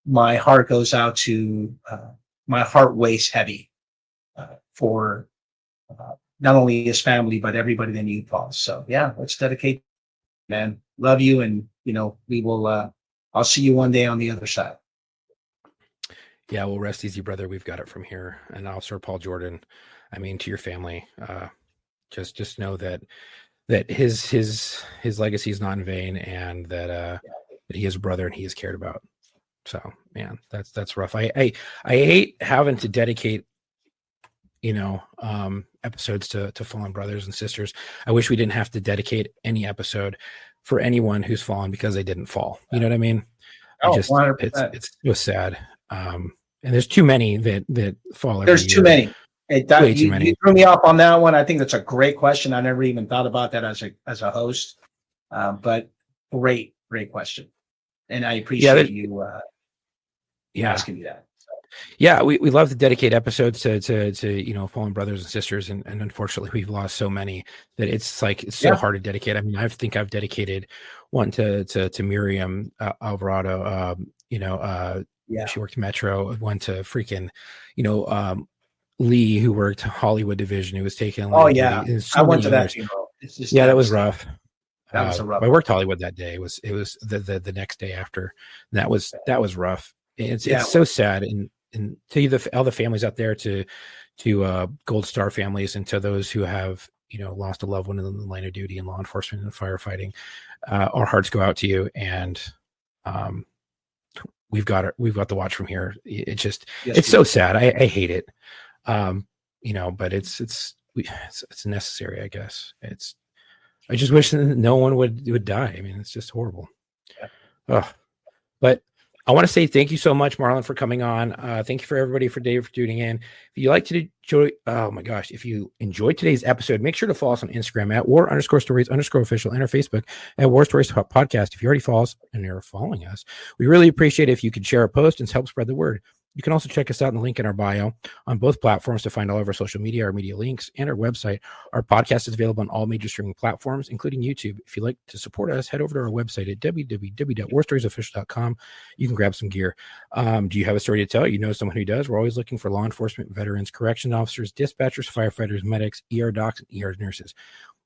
Speaker 5: my heart goes out to, my heart weighs heavy for not only his family, but everybody that knew Paul. So let's dedicate, man. Love you. And, we will, I'll see you one day on the other side.
Speaker 4: Yeah, well, rest easy, brother. We've got it from here. And Officer Paul Jordan, I mean, to your family, just know that his legacy is not in vain, and that he is a brother and he is cared about. So, man, that's rough. I hate having to dedicate, episodes to fallen brothers and sisters. I wish we didn't have to dedicate any episode for anyone who's fallen because they didn't fall. You know what I mean?
Speaker 5: Oh,
Speaker 4: It's
Speaker 5: 100%.
Speaker 4: so sad. And there's too many that fall every
Speaker 5: There's
Speaker 4: year.
Speaker 5: too many.
Speaker 4: Way too
Speaker 5: You
Speaker 4: many.
Speaker 5: threw me off on that one. I think that's a great question. I never even thought about that as a host. But great question, and I appreciate you asking me that.
Speaker 4: Yeah, we love to dedicate episodes to fallen brothers and sisters, and unfortunately we've lost so many that it's so hard to dedicate. I mean, I think I've dedicated one to Miriam Alvarado. She worked Metro. One to freaking Lee, who worked Hollywood division, who was taken.
Speaker 5: I went to that funeral. It's just
Speaker 4: that was rough.
Speaker 5: That was a rough.
Speaker 4: I worked Hollywood that day. It was the next day after. That was rough. It's so sad, and to all the families out there, to Gold Star families, and to those who have lost a loved one in the line of duty in law enforcement and firefighting, our hearts go out to you, and we've got the watch from here. It's so sad. I hate it, but it's necessary, I guess. I just wish that no one would die. I mean, it's just horrible. Yeah. But I want to say thank you so much, Marlon, for coming on. Thank you for everybody for tuning in. If you like to enjoy, if you enjoyed today's episode, make sure to follow us on Instagram at war_stories_official and our Facebook at War Stories Podcast. If you already follow us and you're following us, we really appreciate it if you could share a post and help spread the word. You can also check us out in the link in our bio on both platforms to find all of our social media, our media links, and our website. Our podcast is available on all major streaming platforms, including YouTube. If you'd like to support us, head over to our website at www.warstoriesofficial.com. You can grab some gear. Do you have a story to tell? You know someone who does. We're always looking for law enforcement, veterans, correction officers, dispatchers, firefighters, medics, ER docs, and ER nurses.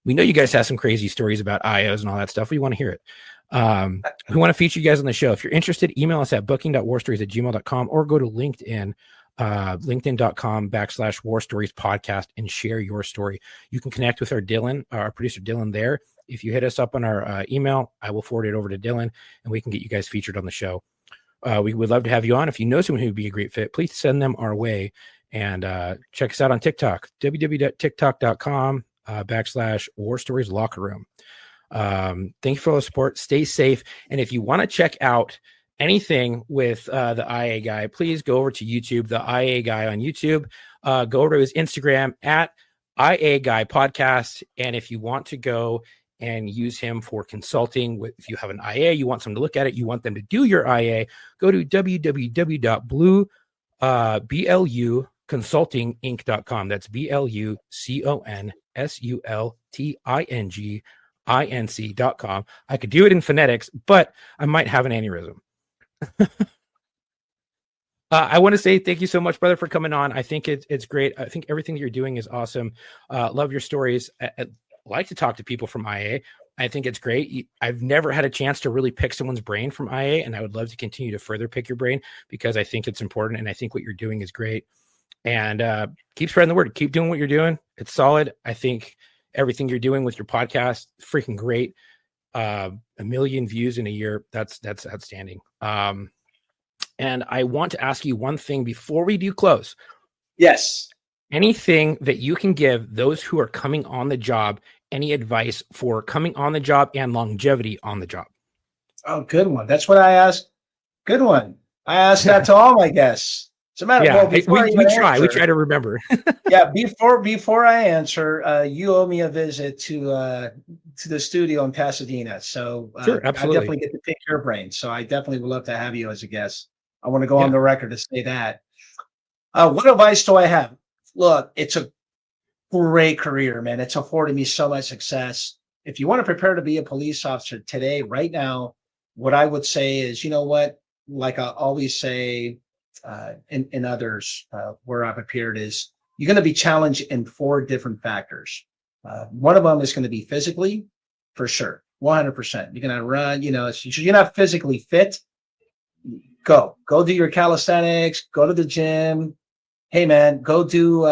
Speaker 4: We know you guys have some crazy stories about IOs and all that stuff. We want to hear it. We want to feature you guys on the show. If you're interested, email us at booking.warstories@gmail.com or go to LinkedIn, linkedin.com/warstoriespodcast and share your story. You can connect with our producer Dylan there. If you hit us up on our email, I will forward it over to Dylan and we can get you guys featured on the show. We would love to have you on. If you know someone who would be a great fit, please send them our way, and check us out on TikTok, www.tiktok.com /warstoriesLockerRoom. Thank you for all the support. Stay safe. And if you want to check out anything with the IA guy, please go over to YouTube, the IA guy on YouTube. Go over to his Instagram at IA Guy Podcast. And if you want to go and use him for consulting, if you have an IA, you want someone to look at it, you want them to do your IA, go to www.bluconsultinginc.com. That's BLUCONSULTINGINC.com. I could do it in phonetics, but I might have an aneurysm. I want to say thank you so much, brother, for coming on. I think it's great. I think everything that you're doing is awesome. Love your stories. I like to talk to people from IA. I think it's great. I've never had a chance to really pick someone's brain from IA, and I would love to continue to further pick your brain because I think it's important, and I think what you're doing is great. And keep spreading the word. Keep doing what you're doing. It's solid. I think everything you're doing with your podcast, freaking great. 1 million views in a year. That's outstanding. And I want to ask you one thing before we do close.
Speaker 5: Yes.
Speaker 4: Anything that you can give those who are coming on the job, any advice for coming on the job and longevity on the job?
Speaker 5: Oh, good one. That's what I asked. Good one. I asked that to all my guests. As a matter of fact,
Speaker 4: we try to remember.
Speaker 5: Yeah, before I answer, you owe me a visit to the studio in Pasadena. So
Speaker 4: sure,
Speaker 5: I
Speaker 4: absolutely.
Speaker 5: definitely get to pick your brain. So I definitely would love to have you as a guest. I want to go on the record to say that. What advice do I have? Look, it's a great career, man. It's afforded me so much success. If you want to prepare to be a police officer today, right now, what I would say is, you know what? Like I always say in others where I've appeared is you're going to be challenged in 4 different factors. One of them is going to be physically, for sure, 100%. You're going to run, you're not physically fit. go do your calisthenics, go to the gym. Hey man, go do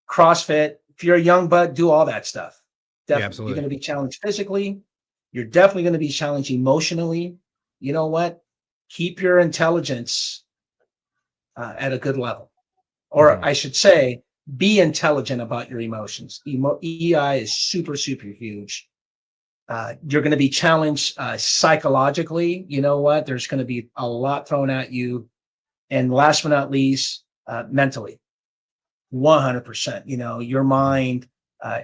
Speaker 5: CrossFit. If you're a young bud, do all that stuff. Definitely.
Speaker 4: absolutely.
Speaker 5: You're going to be challenged physically. You're definitely going to be challenged emotionally. You know what? Keep your intelligence at a good level. Or I should say, be intelligent about your emotions. EI is super, super huge. You're going to be challenged psychologically. You know what? There's going to be a lot thrown at you. And last but not least, mentally, 100%. You know, your mind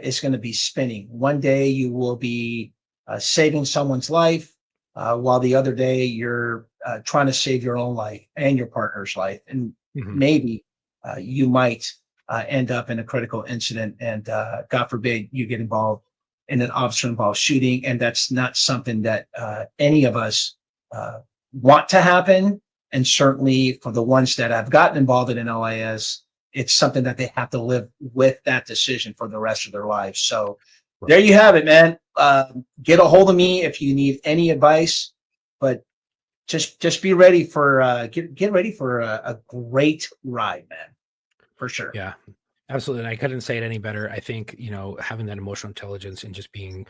Speaker 5: is going to be spinning. One day you will be saving someone's life, while the other day you're trying to save your own life and your partner's life. And maybe you might end up in a critical incident, and God forbid you get involved in an officer-involved shooting. And that's not something that any of us want to happen. And certainly for the ones that have gotten involved in an OIS, it's something that they have to live with that decision for the rest of their lives. So there you have it, man. Get a hold of me if you need any advice, but just be ready for get ready for a great ride, man, for sure.
Speaker 4: Yeah, absolutely. And I couldn't say it any better. I think, you know, having that emotional intelligence and just being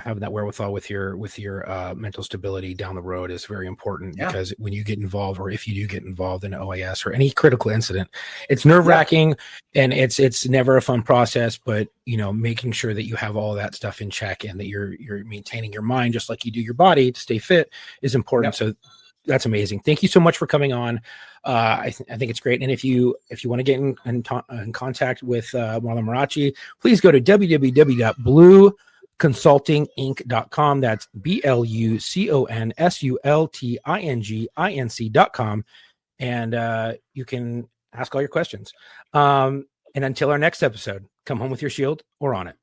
Speaker 4: having that wherewithal with your mental stability down the road is very important, because when you get involved, or if you do get involved in OAS or any critical incident, it's nerve-wracking and it's never a fun process. But, you know, making sure that you have all that stuff in check and that you're maintaining your mind just like you do your body to stay fit is important. So that's amazing. Thank you so much for coming on. I think it's great. And if you want to get in contact with Marlon Marrache, please go to www.blueconsultinginc.com. That's BLUCONSULTINGINC.com. And you can ask all your questions. And until our next episode, come home with your shield or on it.